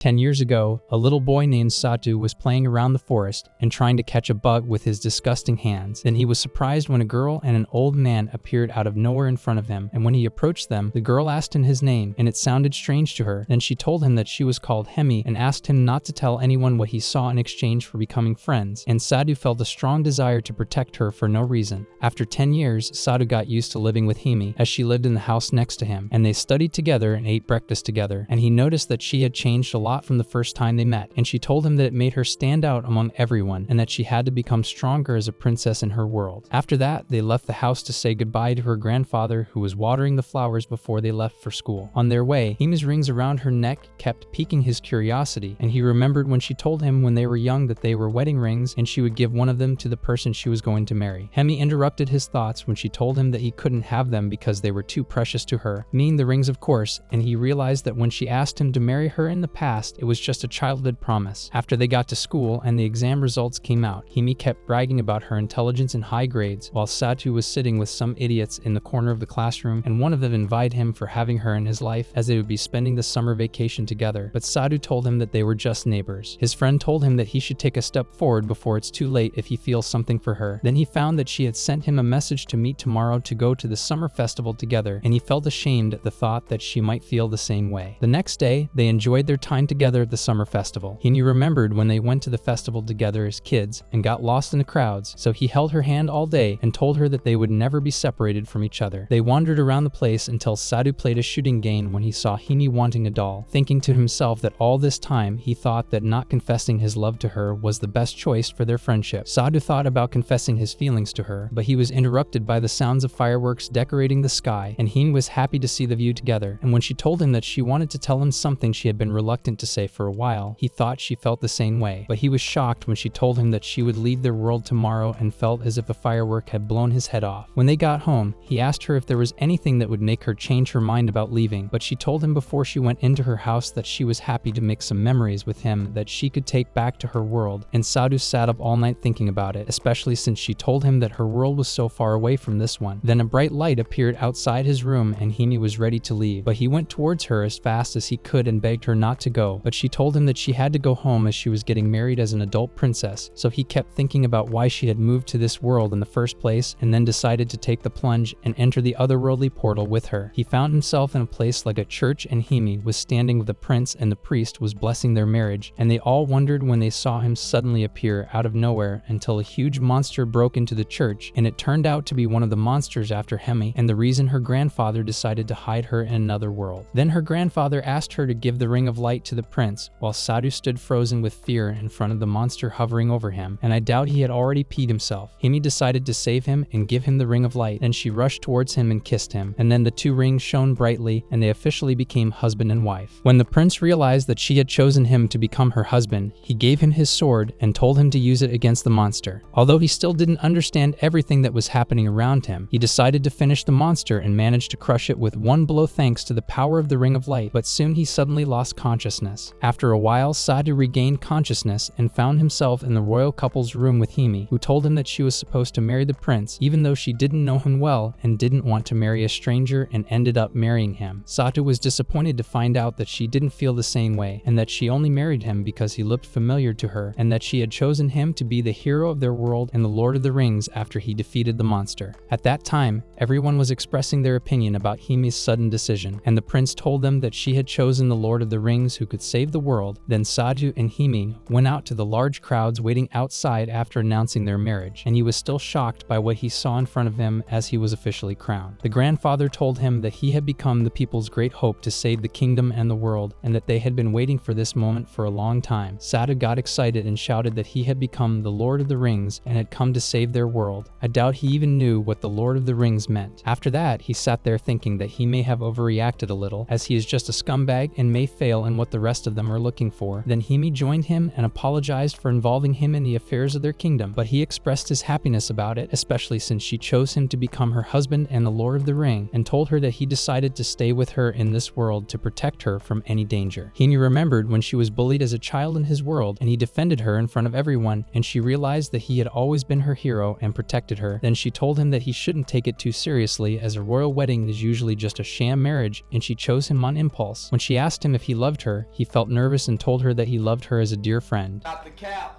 10 years ago, a little boy named Satu was playing around the forest and trying to catch a bug with his disgusting hands. Then he was surprised when a girl and an old man appeared out of nowhere in front of him, and when he approached them, the girl asked him his name, and it sounded strange to her. Then she told him that she was called Hemi and asked him not to tell anyone what he saw in exchange for becoming friends, and Satu felt a strong desire to protect her for no reason. After 10 years, Satu got used to living with Hemi, as she lived in the house next to him, and they studied together and ate breakfast together, and he noticed that she had changed a lot from the first time they met, and she told him that it made her stand out among everyone and that she had to become stronger as a princess in her world. After that, they left the house to say goodbye to her grandfather, who was watering the flowers before they left for school. On their way, Hemi's rings around her neck kept piquing his curiosity, and he remembered when she told him when they were young that they were wedding rings and she would give one of them to the person she was going to marry. Hemi interrupted his thoughts when she told him that he couldn't have them because they were too precious to her, meaning the rings of course, and he realized that when she asked him to marry her in the past, it was just a childhood promise. After they got to school and the exam results came out, Hemi kept bragging about her intelligence and high grades, while Satu was sitting with some idiots in the corner of the classroom, and one of them invited him for having her in his life as they would be spending the summer vacation together, but Satu told him that they were just neighbors. His friend told him that he should take a step forward before it's too late if he feels something for her. Then he found that she had sent him a message to meet tomorrow to go to the summer festival together, and he felt ashamed at the thought that she might feel the same way. The next day, they enjoyed their time together at the summer festival. He remembered when they went to the festival together as kids and got lost in the crowds, so he held her hand all day and told her that they would never be separated from each other. They wandered around the place until Satu played a shooting game when he saw Hemi wanting a doll, thinking to himself that all this time he thought that not confessing his love to her was the best choice for their friendship. Satu thought about confessing his feelings to her, but he was interrupted by the sounds of fireworks decorating the sky, and Hemi was happy to see the view together, and when she told him that she wanted to tell him something she had been reluctant to say for a while, he thought she felt the same way, but he was shocked when she told him that she would leave their world tomorrow and felt as if a firework had blown his head off. When they got home, he asked her if there was anything that would make her change her mind about leaving, but she told him before she went into her house that she was happy to make some memories with him that she could take back to her world, and Satu sat up all night thinking about it, especially since she told him that her world was so far away from this one. Then a bright light appeared outside his room and Hemi was ready to leave, but he went towards her as fast as he could and begged her not to go, but she told him that she had to go home as she was getting married as an adult princess, so he kept thinking about why she had moved to this world in the first place and then decided to take the plunge and enter the otherworldly portal with her. He found himself in a place like a church and Hemi was standing with the prince and the priest was blessing their marriage, and they all wondered when they saw him suddenly appear out of nowhere until a huge monster broke into the church, and it turned out to be one of the monsters after Hemi and the reason her grandfather decided to hide her in another world. Then her grandfather asked her to give the ring of light to the prince, while Satu stood frozen with fear in front of the monster hovering over him, and I doubt he had already peed himself. Hemi decided to save him and give him the ring of light, and she rushed towards him and kissed him, and then the two rings shone brightly and they officially became husband and wife. When the prince realized that she had chosen him to become her husband, he gave him his sword and told him to use it against the monster. Although he still didn't understand everything that was happening around him, he decided to finish the monster and managed to crush it with one blow thanks to the power of the ring of light, but soon he suddenly lost consciousness. After a while, Satu regained consciousness and found himself in the royal couple's room with Hemi, who told him that she was supposed to marry the prince even though she didn't know him well and didn't want to marry a stranger and ended up marrying him. Satu was disappointed to find out that she didn't feel the same way and that she only married him because he looked familiar to her and that she had chosen him to be the hero of their world and the Lord of the Rings after he defeated the monster. At that time, everyone was expressing their opinion about Hemi's sudden decision, and the prince told them that she had chosen the Lord of the Rings who could save the world. Then Satu and Hemi went out to the large crowds waiting outside after announcing their marriage, and he was still shocked by what he saw in front of him as he was officially crowned. The grandfather told him that he had become the people's great hope to save the kingdom and the world, and that they had been waiting for this moment for a long time. Satu got excited and shouted that he had become the Lord of the Rings and had come to save their world. I doubt he even knew what the Lord of the Rings meant. After that, he sat there thinking that he may have overreacted a little, as he is just a scumbag and may fail in what the rest of them are looking for. Then Hemi joined him and apologized for involving him in the affairs of their kingdom, but he expressed his happiness about it, especially since she chose him to become her husband and the Lord of the Ring, and told her that he decided to stay with her in this world to protect her from any danger. Hemi remembered when she was bullied as a child in his world, and he defended her in front of everyone, and she realized that he had always been her hero and protected her. Then she told him that he shouldn't take it too seriously, as a royal wedding is usually just a sham marriage, and she chose him on impulse. When she asked him if he loved her, he felt nervous and told her that he loved her as a dear friend. Stop the cap.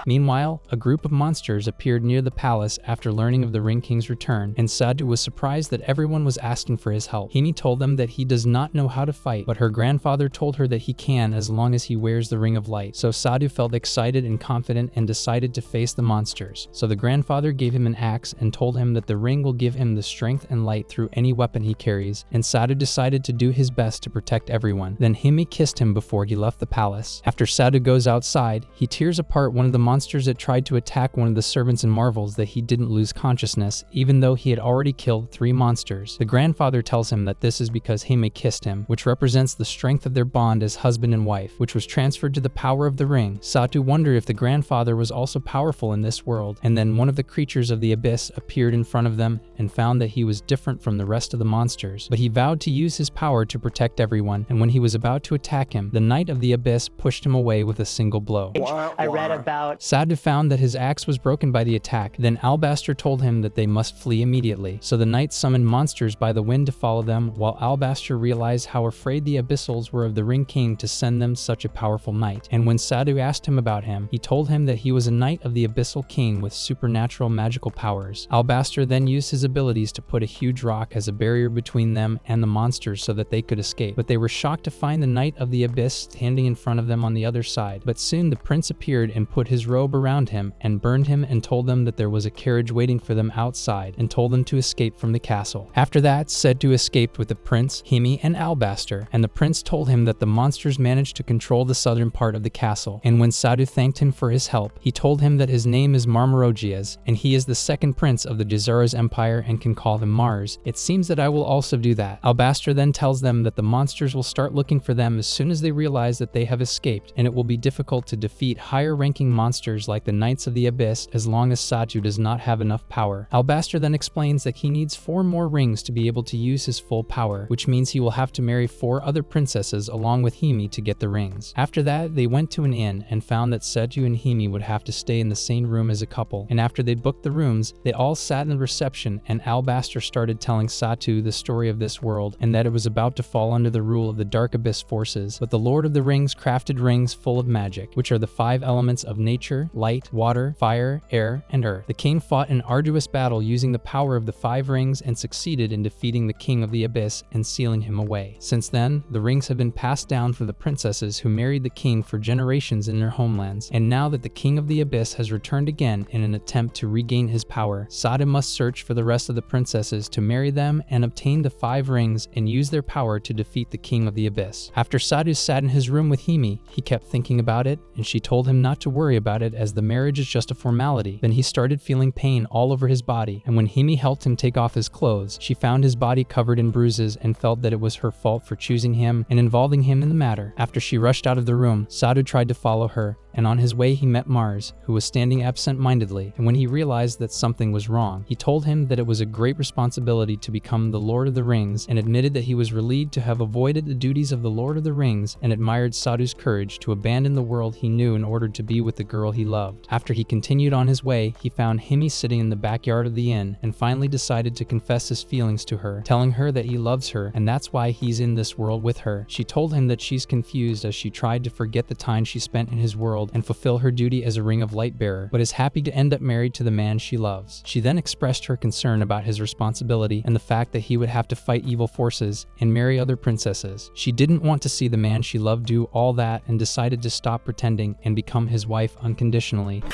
Meanwhile, a group of monsters appeared near the palace after learning of the Ring King's return, and Sadu was surprised that everyone was asking for his help. Himi told them that he does not know how to fight, but her grandfather told her that he can as long as he wears the Ring of Light. So Sadu felt excited and confident and decided to face the monsters. So the grandfather gave him an axe and told him that the ring will give him the strength and light through any weapon he carries, and Sadu decided to do his best to protect everyone. Then Himi kissed him before he left the palace. After Sadu goes outside, he tears apart one of the monsters that tried to attack one of the servants and marvels that he didn't lose consciousness, even though he had already killed 3 monsters. The grandfather tells him that this is because Hime kissed him, which represents the strength of their bond as husband and wife, which was transferred to the power of the ring. Satu wondered if the grandfather was also powerful in this world, and then one of the creatures of the abyss appeared in front of them and found that he was different from the rest of the monsters. But he vowed to use his power to protect everyone, and when he was about to attack him, the Knight of the Abyss pushed him away with a single blow. I read about Sadu found that his axe was broken by the attack. Then Alabaster told him that they must flee immediately. So the knight summoned monsters by the wind to follow them, while Alabaster realized how afraid the Abyssals were of the Ring King to send them such a powerful knight. And when Sadu asked him about him, he told him that he was a knight of the Abyssal King with supernatural magical powers. Alabaster then used his abilities to put a huge rock as a barrier between them and the monsters so that they could escape. But they were shocked to find the Knight of the Abyss standing in front of them on the other side. But soon the prince appeared and put his robe around him and burned him and told them that there was a carriage waiting for them outside and told them to escape from the castle. After that, Sadu escaped with the prince, Himi, and Alabaster, and the prince told him that the monsters managed to control the southern part of the castle. And when Sadu thanked him for his help, he told him that his name is Marmarogias, and he is the second prince of the Jazara's empire and can call him Mars. It seems that I will also do that. Alabaster then tells them that the monsters will start looking for them as soon as they realize that they have escaped, and it will be difficult to defeat higher-ranking monsters like the Knights of the Abyss as long as Satu does not have enough power. Alabaster then explains that he needs 4 more rings to be able to use his full power, which means he will have to marry 4 other princesses along with Himi to get the rings. After that, they went to an inn and found that Satu and Himi would have to stay in the same room as a couple, and after they booked the rooms, they all sat in the reception and Alabaster started telling Satu the story of this world and that it was about to fall under the rule of the Dark Abyss forces, but the Lord of the Rings crafted rings full of magic, which are the 5 elements of nature, light, water, fire, air, and earth. The king fought an arduous battle using the power of the 5 rings and succeeded in defeating the King of the Abyss and sealing him away. Since then, the rings have been passed down from the princesses who married the king for generations in their homelands, and now that the King of the Abyss has returned again in an attempt to regain his power, Sadu must search for the rest of the princesses to marry them and obtain the 5 rings and use their power to defeat the King of the Abyss. After Sadu sat in his room with Himi, he kept thinking about it, and she told him not to worry about it as the marriage is just a formality. Then he started feeling pain all over his body, and when Himi helped him take off his clothes, she found his body covered in bruises and felt that it was her fault for choosing him and involving him in the matter. After she rushed out of the room, Sadu tried to follow her, and on his way he met Mars, who was standing absent-mindedly, and when he realized that something was wrong, he told him that it was a great responsibility to become the Lord of the Rings and admitted that he was relieved to have avoided the duties of the Lord of the Rings and admired Sadu's courage to abandon the world he knew in order to be with the girl he loved. After he continued on his way, he found Himi sitting in the backyard of the inn and finally decided to confess his feelings to her, telling her that he loves her and that's why he's in this world with her. She told him that she's confused as she tried to forget the time she spent in his world and fulfill her duty as a Ring of Light bearer, but is happy to end up married to the man she loves. She then expressed her concern about his responsibility and the fact that he would have to fight evil forces and marry other princesses. She didn't want to see the man she loved do all that and decided to stop pretending and become his wife unconditionally,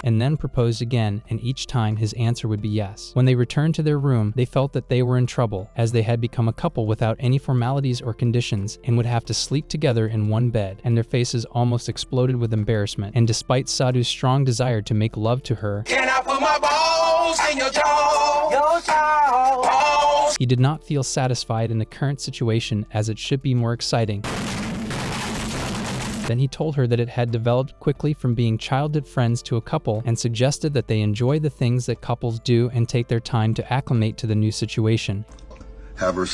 and then proposed again, and each time his answer would be yes. When they returned to their room, they felt that they were in trouble, as they had become a couple without any formalities or conditions, and would have to sleep together in one bed, and their faces almost exploded with embarrassment. And despite Sadu's strong desire to make love to her, Can I put my balls in your jaw? Your jaw. he did not feel satisfied in the current situation, as it should be more exciting. Then he told her that it had developed quickly from being childhood friends to a couple and suggested that they enjoy the things that couples do and take their time to acclimate to the new situation. Have her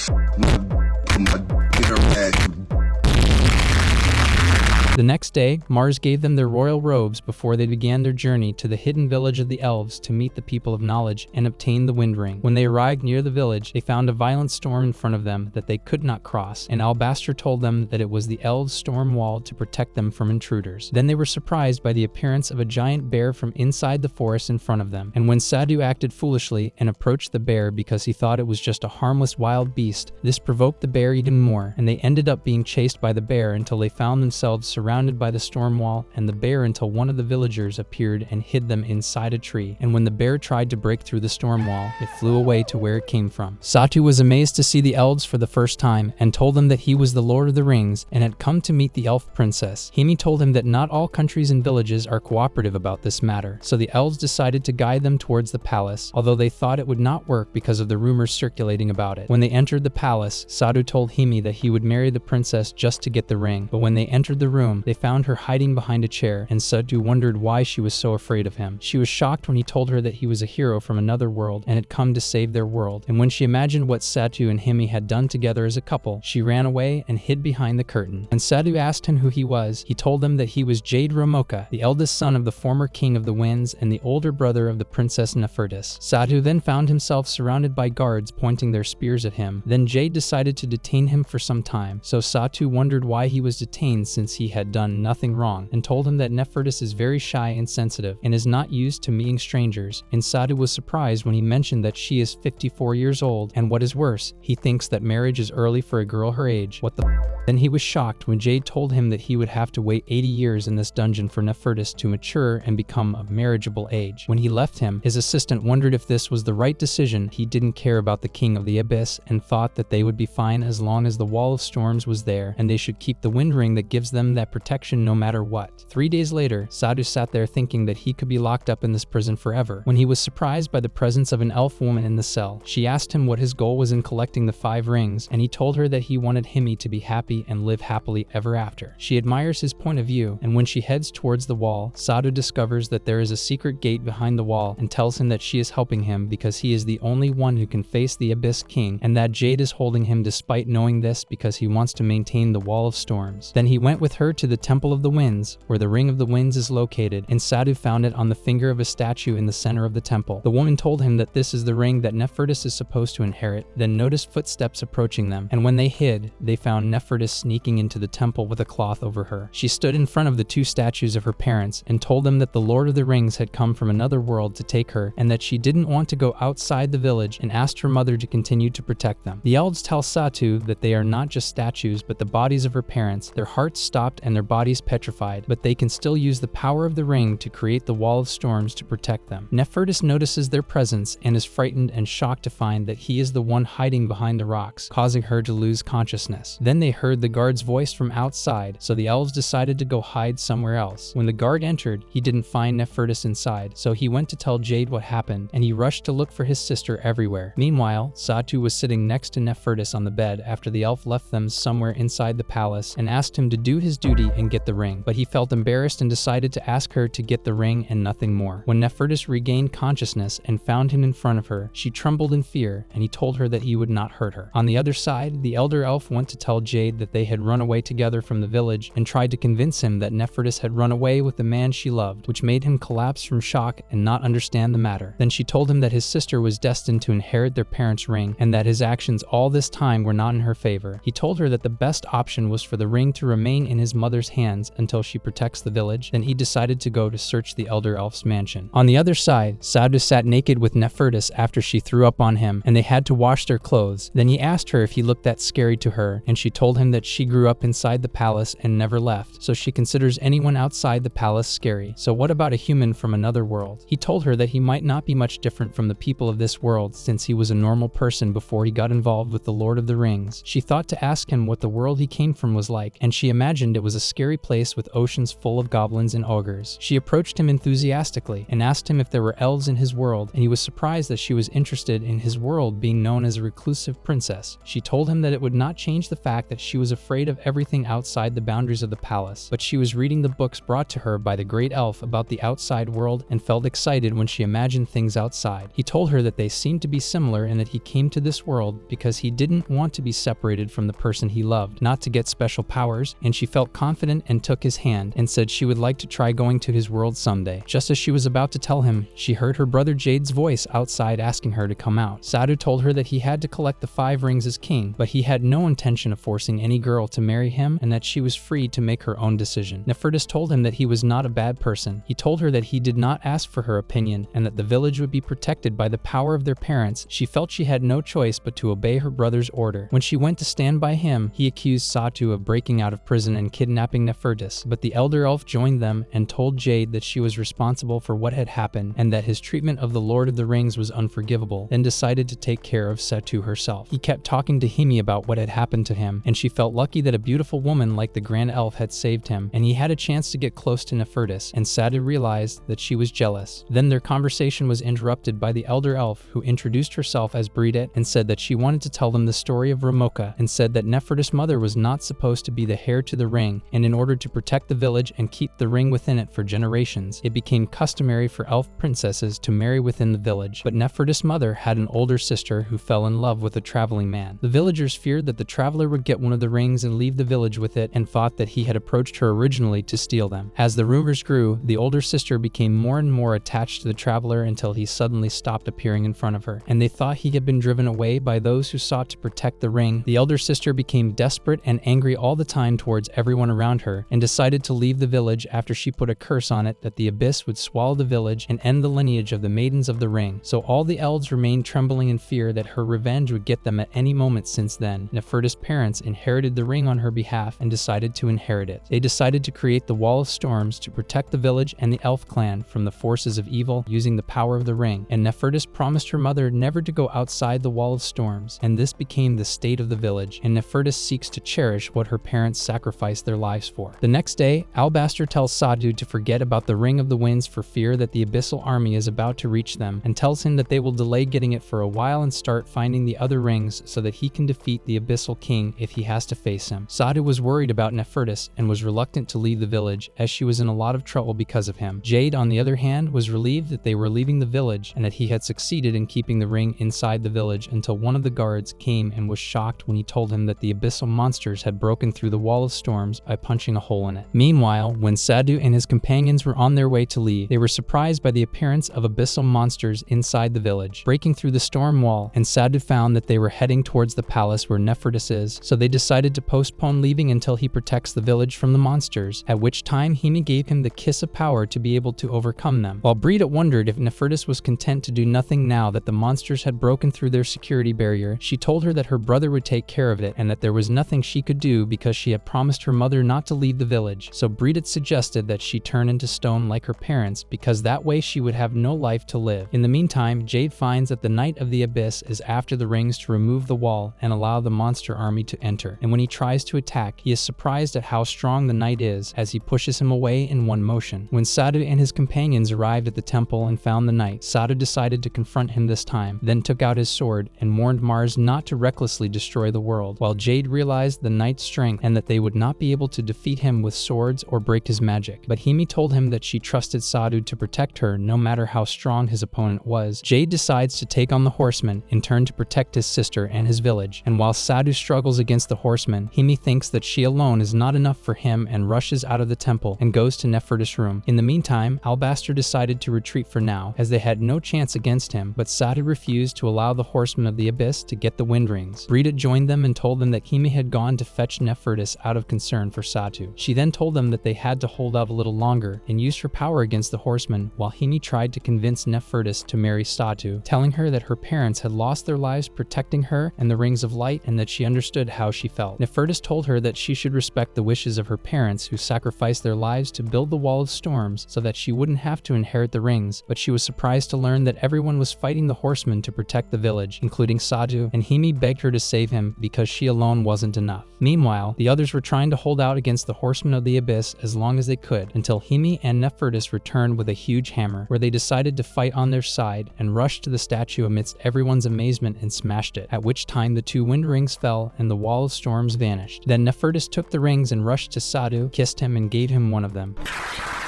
The next day, Mars gave them their royal robes before they began their journey to the hidden village of the elves to meet the people of knowledge and obtain the wind ring. When they arrived near the village, they found a violent storm in front of them that they could not cross, and Alabaster told them that it was the elves' storm wall to protect them from intruders. Then they were surprised by the appearance of a giant bear from inside the forest in front of them, and when Sadhu acted foolishly and approached the bear because he thought it was just a harmless wild beast, this provoked the bear even more, and they ended up being chased by the bear until they found themselves surrounded by the storm wall and the bear until one of the villagers appeared and hid them inside a tree. And when the bear tried to break through the storm wall, it flew away to where it came from. Satu was amazed to see the elves for the first time and told them that he was the Lord of the Rings and had come to meet the elf princess. Himi told him that not all countries and villages are cooperative about this matter, so the elves decided to guide them towards the palace, although they thought it would not work because of the rumors circulating about it. When they entered the palace, Sadhu told Himi that he would marry the princess just to get the ring, but when they entered the room, they found her hiding behind a chair, and Sadhu wondered why she was so afraid of him. She was shocked when he told her that he was a hero from another world and had come to save their world, and when she imagined what Sadhu and Himi had done together as a couple, she ran away and hid behind the curtain. When Sadhu asked him who he was, he told them that he was Jade Ramoka, the eldest son of the former king of the winds and the older brother of the princess Nefertis. Sadhu then found himself surrounded by guards pointing their spears at him. Then Jade decided to detain him for some time, so Sadhu wondered why he was detained since he had done nothing wrong, and told him that Nefertis is very shy and sensitive and is not used to meeting strangers, and Sadhu was surprised when he mentioned that she is 54 years old, and what is worse, he thinks that marriage is early for a girl her age. What the Then he was shocked when Jade told him that he would have to wait 80 years in this dungeon for Nefertis to mature and become of marriageable age. When he left him, his assistant wondered if this was the right decision. He didn't care about the king of the abyss and thought that they would be fine as long as the wall of storms was there, and they should keep the wind ring that gives them that protection no matter what. 3 days later, Sadhu sat there thinking that he could be locked up in this prison forever, when he was surprised by the presence of an elf woman in the cell. She asked him what his goal was in collecting the 5 rings, and he told her that he wanted Himi to be happy and live happily ever after. She admires his point of view, and when she heads towards the wall, Sadhu discovers that there is a secret gate behind the wall and tells him that she is helping him because he is the only one who can face the Abyss King, and that Jade is holding him despite knowing this because he wants to maintain the Wall of Storms. Then he went with her to the Temple of the Winds, where the Ring of the Winds is located, and Sadhu found it on the finger of a statue in the center of the temple. The woman told him that this is the ring that Nefertis is supposed to inherit, then noticed footsteps approaching them, and when they hid, they found Nefertis sneaking into the temple with a cloth over her. She stood in front of the 2 statues of her parents and told them that the Lord of the Rings had come from another world to take her and that she didn't want to go outside the village, and asked her mother to continue to protect them. The elves tell Satu that they are not just statues but the bodies of her parents. Their hearts stopped and their bodies petrified, but they can still use the power of the ring to create the Wall of Storms to protect them. Nefertis notices their presence and is frightened and shocked to find that he is the one hiding behind the rocks, causing her to lose consciousness. Then they heard the guard's voice from outside, so the elves decided to go hide somewhere else. When the guard entered, he didn't find Nefertis inside, so he went to tell Jade what happened, and he rushed to look for his sister everywhere. Meanwhile, Satu was sitting next to Nefertis on the bed after the elf left them somewhere inside the palace and asked him to do his duty and get the ring, but he felt embarrassed and decided to ask her to get the ring and nothing more. When Nefertis regained consciousness and found him in front of her, she trembled in fear, and he told her that he would not hurt her. On the other side, the elder elf went to tell Jade that they had run away together from the village and tried to convince him that Nefertis had run away with the man she loved, which made him collapse from shock and not understand the matter. Then she told him that his sister was destined to inherit their parents' ring and that his actions all this time were not in her favor. He told her that the best option was for the ring to remain in his mother's hands until she protects the village. Then he decided to go to search the elder elf's mansion. On the other side, Sadu sat naked with Nefertis after she threw up on him, and they had to wash their clothes. Then he asked her if he looked that scary to her, and she told him that she grew up inside the palace and never left, so she considers anyone outside the palace scary. So what about a human from another world? He told her that he might not be much different from the people of this world since he was a normal person before he got involved with the Lord of the Rings. She thought to ask him what the world he came from was like, and she imagined it was a scary place with oceans full of goblins and ogres. She approached him enthusiastically and asked him if there were elves in his world, and he was surprised that she was interested in his world being known as a reclusive princess. She told him that it would not change the fact that she she was afraid of everything outside the boundaries of the palace, but she was reading the books brought to her by the great elf about the outside world and felt excited when she imagined things outside. He told her that they seemed to be similar and that he came to this world because he didn't want to be separated from the person he loved, not to get special powers, and she felt confident and took his hand and said she would like to try going to his world someday. Just as she was about to tell him, she heard her brother Jade's voice outside asking her to come out. Sadu told her that he had to collect the 5 rings as king, but he had no intention of forcing any girl to marry him and that she was free to make her own decision. Nefertiti told him that he was not a bad person. He told her that he did not ask for her opinion and that the village would be protected by the power of their parents. She felt she had no choice but to obey her brother's order. When she went to stand by him, he accused Satu of breaking out of prison and kidnapping Nefertiti, but the elder elf joined them and told Jade that she was responsible for what had happened and that his treatment of the Lord of the Rings was unforgivable, then decided to take care of Satu herself. He kept talking to Himi about what had happened to him, and she felt lucky that a beautiful woman like the Grand Elf had saved him, and he had a chance to get close to Nefertiti, and Satu realized that she was jealous. Then their conversation was interrupted by the elder elf, who introduced herself as Bridget and said that she wanted to tell them the story of Ramoka, and said that Nefertiti's mother was not supposed to be the heir to the ring, and in order to protect the village and keep the ring within it for generations, it became customary for elf princesses to marry within the village. But Nefertiti's mother had an older sister who fell in love with a traveling man. The villagers feared that the traveler would get one of the rings and leave the village with it, and thought that he had approached her originally to steal them. As the rumors grew, the older sister became more and more attached to the traveler until he suddenly stopped appearing in front of her, and they thought he had been driven away by those who sought to protect the ring. The elder sister became desperate and angry all the time towards everyone around her, and decided to leave the village after she put a curse on it that the abyss would swallow the village and end the lineage of the maidens of the ring. So all the elves remained trembling in fear that her revenge would get them at any moment. Since then, Nefertiti's parents inherited the ring on her behalf and decided to inherit it. They decided to create the Wall of Storms to protect the village and the elf clan from the forces of evil using the power of the ring, and Nefertiti promised her mother never to go outside the Wall of Storms, and this became the state of the village, and Nefertiti seeks to cherish what her parents sacrificed their lives for. The next day, Alabaster tells Sadu to forget about the Ring of the Winds for fear that the Abyssal army is about to reach them, and tells him that they will delay getting it for a while and start finding the other rings so that he can defeat the Abyssal King if he has to face him. Sadu was worried about Nefertiti and was reluctant to leave the village as she was in a lot of trouble because of him. Jade, on the other hand, was relieved that they were leaving the village and that he had succeeded in keeping the ring inside the village until one of the guards came and was shocked when he told him that the Abyssal monsters had broken through the Wall of Storms by punching a hole in it. Meanwhile, when Sadu and his companions were on their way to leave, they were surprised by the appearance of Abyssal monsters inside the village, breaking through the storm wall, and Sadu found that they were heading towards the palace where Nefertiti is, so they decided to postpone leaving until he protects the village from the monsters, at which time Himi gave him the kiss of power to be able to overcome them. While Bridget wondered if Nefertiti was content to do nothing now that the monsters had broken through their security barrier, she told her that her brother would take care of it and that there was nothing she could do because she had promised her mother not to leave the village. So Bridget suggested that she turn into stone like her parents, because that way she would have no life to live. In the meantime, Jade finds that the Knight of the Abyss is after the rings to remove the wall and allow the monster army to enter, and when he tries to attack, he is surprised at how strong the knight is as he pushes him away in one motion. When Sadu and his companions arrived at the temple and found the knight, Sadu decided to confront him this time, then took out his sword and warned Mars not to recklessly destroy the world, while Jade realized the knight's strength and that they would not be able to defeat him with swords or break his magic. But Himi told him that she trusted Sadu to protect her no matter how strong his opponent was. Jade decides to take on the horseman in turn to protect his sister and his village, and while Sadu struggles against the horseman, Himi thinks that she alone is not enough for him and rushes out of the temple and goes to Nefertiti's room. In the meantime, Alabaster decided to retreat for now, as they had no chance against him, but Sadu refused to allow the horsemen of the abyss to get the wind rings. Bridget joined them and told them that Himi had gone to fetch Nefertiti out of concern for Satu. She then told them that they had to hold out a little longer and used her power against the horsemen, while Himi tried to convince Nefertiti to marry Satu, telling her that her parents had lost their lives protecting her and the rings of light, and that she understood how she felt. Nefertiti told her that she should respect the wishes of her parents who sacrificed their lives to build the Wall of Storms so that she wouldn't have to inherit the rings, but she was surprised to learn that everyone was fighting the horsemen to protect the village, including Satu, and Himi begged her to save him because she alone wasn't enough. Meanwhile, the others were trying to hold out against the horsemen of the abyss as long as they could, until Himi and Nefertiti returned with a huge hammer, where they decided to fight on their side and rushed to the statue amidst everyone's amazement and smashed it, at which time the two wind rings fell and the Wall of Storms storms vanished. Then Nefertiti took the rings and rushed to Sadu, kissed him, and gave him one of them.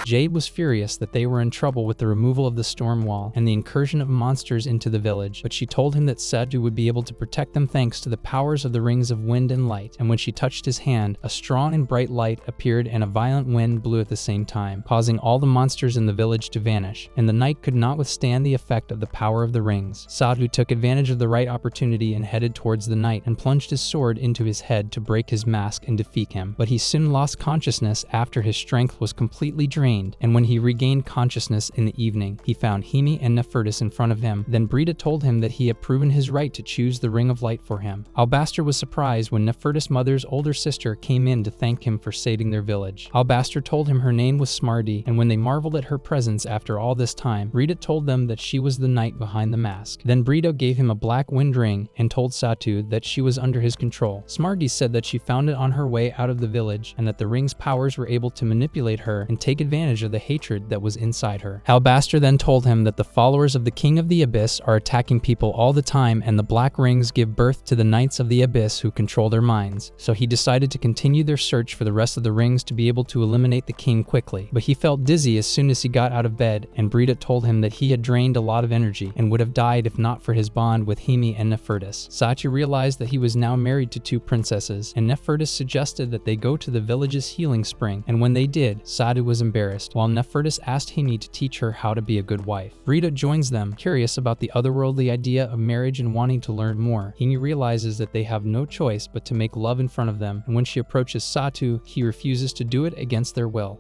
Jade was furious that they were in trouble with the removal of the storm wall and the incursion of monsters into the village, but she told him that Sadu would be able to protect them thanks to the powers of the rings of wind and light, and when she touched his hand, a strong and bright light appeared and a violent wind blew at the same time, causing all the monsters in the village to vanish, and the knight could not withstand the effect of the power of the rings. Sadu took advantage of the right opportunity and headed towards the knight and plunged his sword into his head to break his mask and defeat him, but he soon lost consciousness after his strength was completely drained, and when he regained consciousness in the evening, he found Himi and Nefertiti in front of him. Then Brita told him that he had proven his right to choose the Ring of Light for him. Albaster was surprised when Nefertiti's mother's older sister came in to thank him for saving their village. Albaster told him her name was Smarty, and when they marveled at her presence after all this time, Brita told them that she was the knight behind the mask. Then Brita gave him a black wind ring and told Satu that she was under his control. Smarty said that she found it on her way out of the village and that the ring's powers were able to manipulate her and take advantage of the hatred that was inside her. Albaster then told him that the followers of the King of the Abyss are attacking people all the time, and the black rings give birth to the Knights of the Abyss who control their minds. So he decided to continue their search for the rest of the rings to be able to eliminate the king quickly. But he felt dizzy as soon as he got out of bed, and Brita told him that he had drained a lot of energy and would have died if not for his bond with Himi and Nefertiti. Satu realized that he was now married to two princesses, and Nefertiti suggested that they go to the village's healing spring, and when they did, Satu was embarrassed, while Nefertiti asked Himi to teach her how to be a good wife. Brita joins them, curious about the otherworldly idea of marriage and wanting to learn more. Himi realizes that they have no choice but to make love in front of them, and when she approaches Satu, he refuses to do it against their will.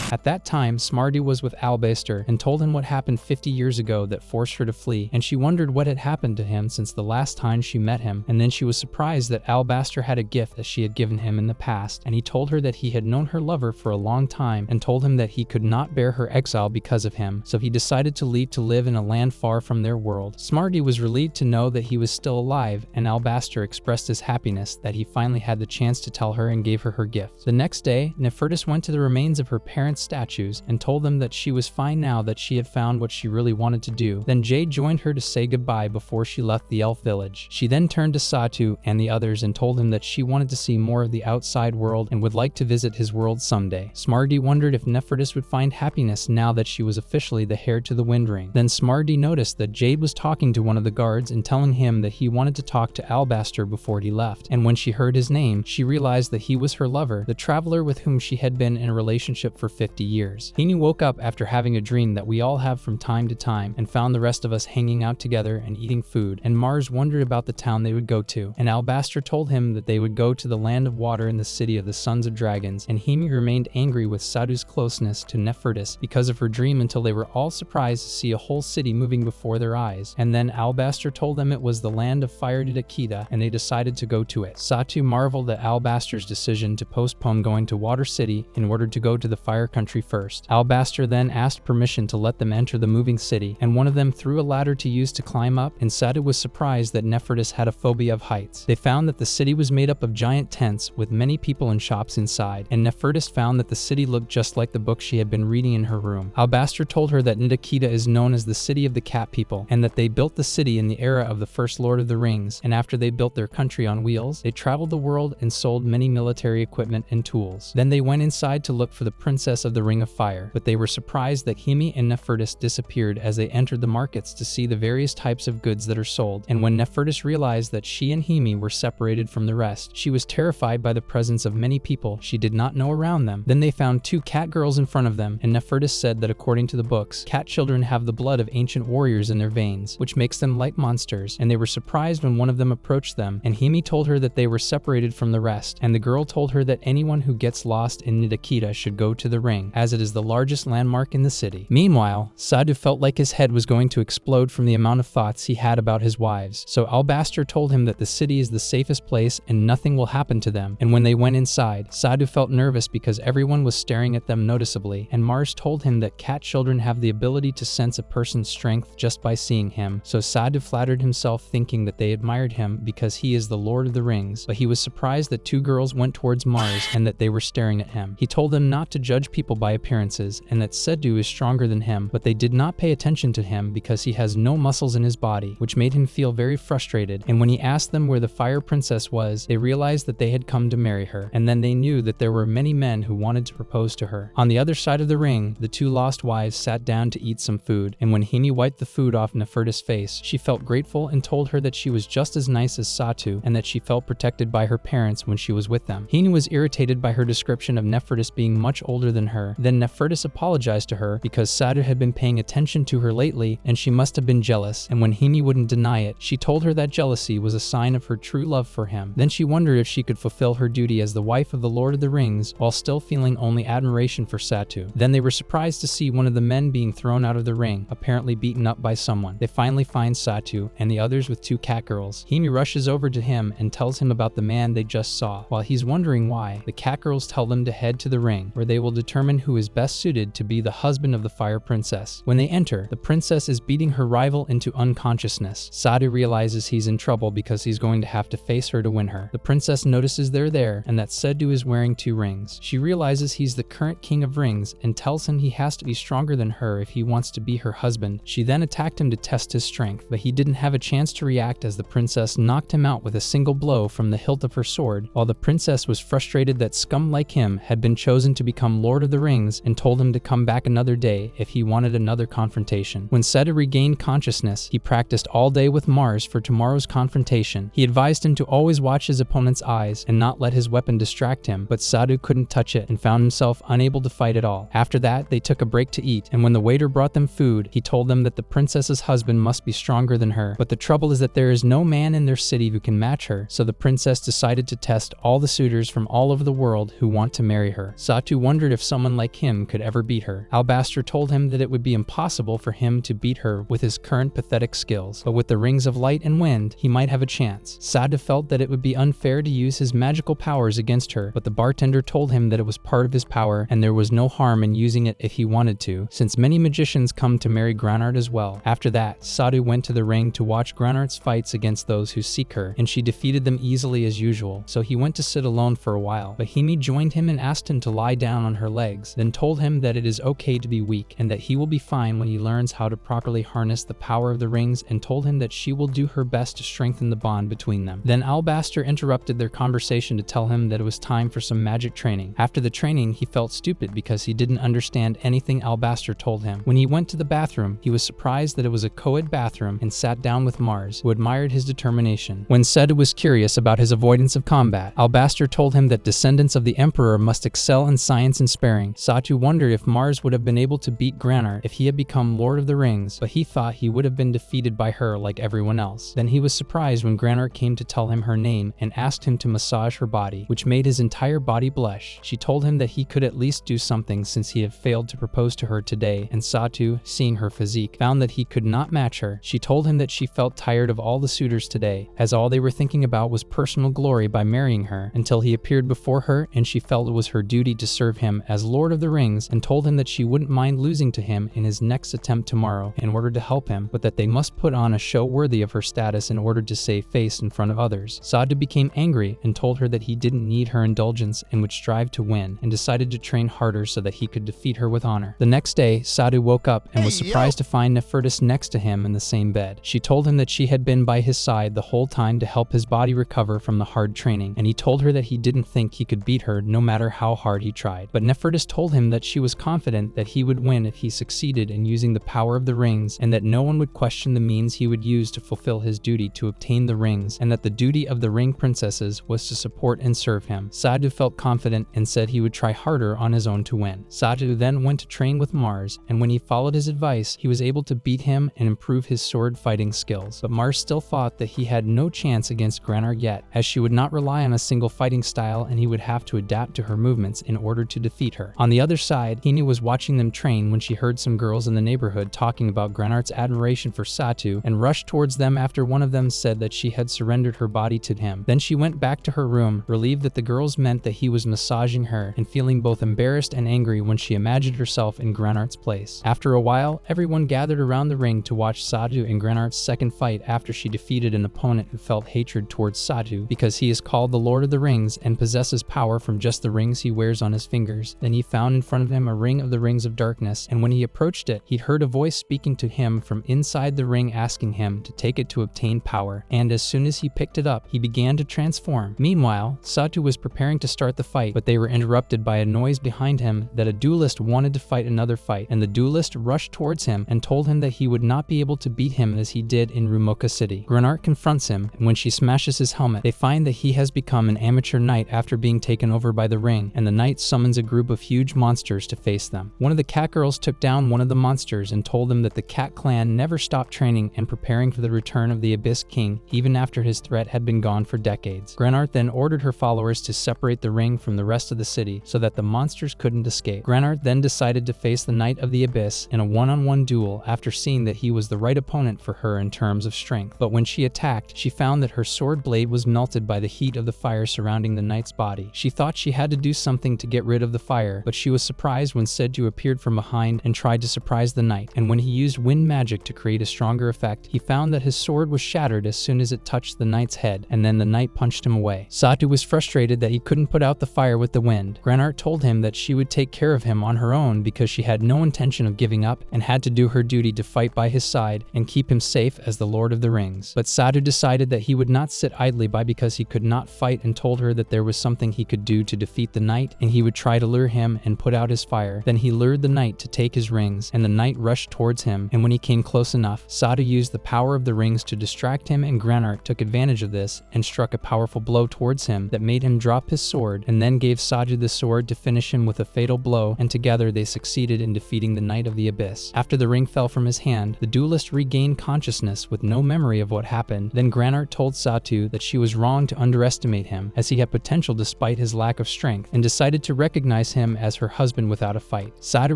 At that time, Smarty was with Albaster and told him what happened 50 years ago that forced her to flee, and she wondered what had happened to him since the last time she met him, and then she was surprised that Albaster had a gift that she had given him in the past, and he told her that he had known her lover for a long time and told him that he could not bear her exile because of him, so he decided to leave to live in a land far from their world. Smarty was relieved to know that he was still alive, and Albaster expressed his happiness that he finally had the chance to tell her and gave her gift. The next day, Nefertiti went to the remains of her parents' statues and told them that she was fine now that she had found what she really wanted to do. Then Jade joined her to say goodbye before she left the elf village. She then turned to Satu and the others and told him that she wanted to see more of the outside world and would like to visit his world someday. Smarty wondered if Nefertiti would find happiness now that she was officially the heir to the Wind Ring. Then Smarty noticed that Jade was talking to one of the guards and telling him that he wanted to talk to Albaster before he left, and when she heard his name, she realized that he was her lover, the traveler with whom she had been in a relationship for 50 years. Hini woke up after having a dream that we all have from time to time and found the rest of us hanging out together and eating food, and Mars wondered about the town they would go to, and Albaster told him that they would go to the land of water in the city of the Sons of Dragons, and Himi remained angry with Sadu's closeness to Nefertiti because of her dream until they were all surprised to see a whole city moving before their eyes, and then Albaster told them it was the land of Fire Didakita, and they decided to go to it. Satu marveled at Albaster's decision to postpone going to Water City in order to go to the Fire Country first. Albaster then asked permission to let them enter the moving city, and one of them threw a ladder to use to climb up, and Satu was surprised that Nefertiti had a phobia of heights. They found that the city was made up of giant tents with many people and shops inside, and Nefertiti found that the city looked just like the book she had been reading in her room. Albaster told her that Nidakita is known as the city of the cat people, and that they built the city in the era of the first Lord of the Rings, and after they built their country on wheels, they traveled the world and sold many military equipment and tools. Then they went inside to look for the Princess of the Ring of Fire, but they were surprised that Himi and Nefertiti disappeared as they entered the markets to see the various types of goods that are sold, and when Nefertiti realized that she and Himi were separated from the rest, she was terrified by the presence of many people she did not know around them. Then they found two cat girls in front of them, and Nefertiti said that according to the books, cat children have the blood of ancient warriors in their veins, which makes them like monsters, and they were surprised when one of them approached them, and Himi told her that they were separated from the rest, and the girl told her that anyone who gets lost in Nidakita should go to the ring, as it is the largest landmark in the city. Meanwhile, Sadu felt like his head was going to explode from the amount of thoughts he had about his wives, so Albaster told him that the city is the safest place and nothing will happen to them, and when they went inside, Sadu felt nervous because everyone was staring at them noticeably, and Mars told him that cat children have the ability to sense a person's strength just by seeing him, so Sadu flattered himself thinking that they admired him because he is the Lord of the Rings, but he was surprised that two girls went towards Mars and that they were staring at him. He told them not to judge people people by appearances and that Sedu is stronger than him, but they did not pay attention to him because he has no muscles in his body, which made him feel very frustrated. And when he asked them where the fire princess was, they realized that they had come to marry her, and then they knew that there were many men who wanted to propose to her. On the other side of the ring, the two lost wives sat down to eat some food, and when Himi wiped the food off Nefertiti's face, she felt grateful and told her that she was just as nice as Satu and that she felt protected by her parents when she was with them. Himi was irritated by her description of Nefertiti being much older than her. Then Nefertiti apologized to her because Satu had been paying attention to her lately and she must have been jealous, and when Himi wouldn't deny it, she told her that jealousy was a sign of her true love for him. Then she wondered if she could fulfill her duty as the wife of the Lord of the Rings while still feeling only admiration for Satu. Then they were surprised to see one of the men being thrown out of the ring, apparently beaten up by someone. They finally find Satu and the others with two cat girls. Himi rushes over to him and tells him about the man they just saw. While he's wondering why, the cat girls tell them to head to the ring, where they will determine who is best suited to be the husband of the fire princess. When they enter, the princess is beating her rival into unconsciousness. Satu realizes he's in trouble because he's going to have to face her to win her. The princess notices they're there and that Sedu is wearing two rings. She realizes he's the current king of rings and tells him he has to be stronger than her if he wants to be her husband. She then attacked him to test his strength, but he didn't have a chance to react as the princess knocked him out with a single blow from the hilt of her sword. While the princess was frustrated that scum like him had been chosen to become Lord of the Rings and told him to come back another day if he wanted another confrontation. When Sedu regained consciousness, he practiced all day with Mars for tomorrow's confrontation. He advised him to always watch his opponent's eyes and not let his weapon distract him, but Satu couldn't touch it and found himself unable to fight at all. After that, they took a break to eat, and when the waiter brought them food, he told them that the princess's husband must be stronger than her. But the trouble is that there is no man in their city who can match her, so the princess decided to test all the suitors from all over the world who want to marry her. Satu wondered if someone like him could ever beat her. Alabaster told him that it would be impossible for him to beat her with his current pathetic skills, but with the rings of light and wind, he might have a chance. Satu felt that it would be unfair to use his magical powers against her, but the bartender told him that it was part of his power and there was no harm in using it if he wanted to, since many magicians come to marry Granart as well. After that, Satu went to the ring to watch Granart's fights against those who seek her, and she defeated them easily as usual, so he went to sit alone for a while. But Himi joined him and asked him to lie down on her legs, then told him that it is okay to be weak and that he will be fine when he learns how to properly harness the power of the rings, and told him that she will do her best to strengthen the bond between them. Then Alabaster interrupted their conversation to tell him that it was time for some magic training. After the training, he felt stupid because he didn't understand anything Alabaster told him. When he went to the bathroom, he was surprised that it was a co-ed bathroom and sat down with Mars, who admired his determination. When Sedu was curious about his avoidance of combat, Alabaster told him that descendants of the Emperor must excel in science and sparing. Satu wondered if Mars would have been able to beat Granart if he had become Lord of the Rings, but he thought he would have been defeated by her like everyone else. Then he was surprised when Granart came to tell him her name and asked him to massage her body, which made his entire body blush. She told him that he could at least do something since he had failed to propose to her today, and Satu, seeing her physique, found that he could not match her. She told him that she felt tired of all the suitors today, as all they were thinking about was personal glory by marrying her, until he appeared before her and she felt it was her duty to serve him as Lord of the Rings, and told him that she wouldn't mind losing to him in his next attempt tomorrow in order to help him, but that they must put on a show worthy of her status in order to save face in front of others. Satu became angry and told her that he didn't need her indulgence and would strive to win, and decided to train harder so that he could defeat her with honor. The next day, Satu woke up and was surprised to find Nefertiti next to him in the same bed. She told him that she had been by his side the whole time to help his body recover from the hard training, and he told her that he didn't think he could beat her no matter how hard he tried. But Nefertiti told him that she was confident that he would win if he succeeded in using the power of the rings, and that no one would question the means he would use to fulfill his duty to obtain the rings, and that the duty of the ring princesses was to support and serve him. Satu felt confident and said he would try harder on his own to win. Satu then went to train with Mars, and when he followed his advice, he was able to beat him and improve his sword fighting skills. But Mars still thought that he had no chance against Granart yet, as she would not rely on a single fighting style and he would have to adapt to her movements in order to defeat her. On the other side, Hini was watching them train when she heard some girls in the neighborhood talking about Granart's admiration for Satu and rushed towards them after one of them said that she had surrendered her body to him. Then she went back to her room, relieved that the girls meant that he was massaging her, and feeling both embarrassed and angry when she imagined herself in Granart's place. After a while, everyone gathered around the ring to watch Satu and Granart's second fight after she defeated an opponent who felt hatred towards Satu because he is called the Lord of the Rings and possesses power from just the rings he wears on his fingers. Then he found in front of him a ring of the rings of darkness, and when he approached it, he heard a voice speaking to him from inside the ring asking him to take it to obtain power, and as soon as he picked it up, he began to transform. Meanwhile, Satu was preparing to start the fight, but they were interrupted by a noise behind him that a duelist wanted to fight another fight, and the duelist rushed towards him and told him that he would not be able to beat him as he did in Rumoka City. Granart confronts him, and when she smashes his helmet, they find that he has become an amateur knight after being taken over by the ring, and the knight summons a group of huge monsters to face them. One of the cat girls took down one of the monsters and told them that the cat clan never stopped training and preparing for the return of the Abyss King, even after his threat had been gone for decades. Granart then ordered her followers to separate the ring from the rest of the city so that the monsters couldn't escape. Granart then decided to face the Knight of the Abyss in a one-on-one duel after seeing that he was the right opponent for her in terms of strength. But when she attacked, she found that her sword blade was melted by the heat of the fire surrounding the knight's body. She thought she had to do something to get rid of the fire, but she was surprised when Seju appeared from behind and tried to surprise the knight, and when he used wind magic to create a stronger effect, he found that his sword was shattered as soon as it touched the knight's head, and then the knight punched him away. Satu was frustrated that he couldn't put out the fire with the wind. Granart told him that she would take care of him on her own because she had no intention of giving up and had to do her duty to fight by his side and keep him safe as the Lord of the Rings. But Satu decided that he would not sit idly by because he could not fight and told her that there was something he could do to defeat the knight, and he would try to lure him and put out his fire. Then he lured the knight to take his rings, and the knight rushed towards him, and when he came close enough, Satu used the power of the rings to distract him, and Granart took advantage of this and struck a powerful blow towards him that made him drop his sword, and then gave Satu the sword to finish him with a fatal blow, and together they succeeded in defeating the Knight of the Abyss. After the ring fell from his hand, the duelist regained consciousness with no memory of what happened. Then Granart told Satu that she was wrong to underestimate him, as he had potential despite his lack of strength, and decided to recognize him as her husband without a fight. Satu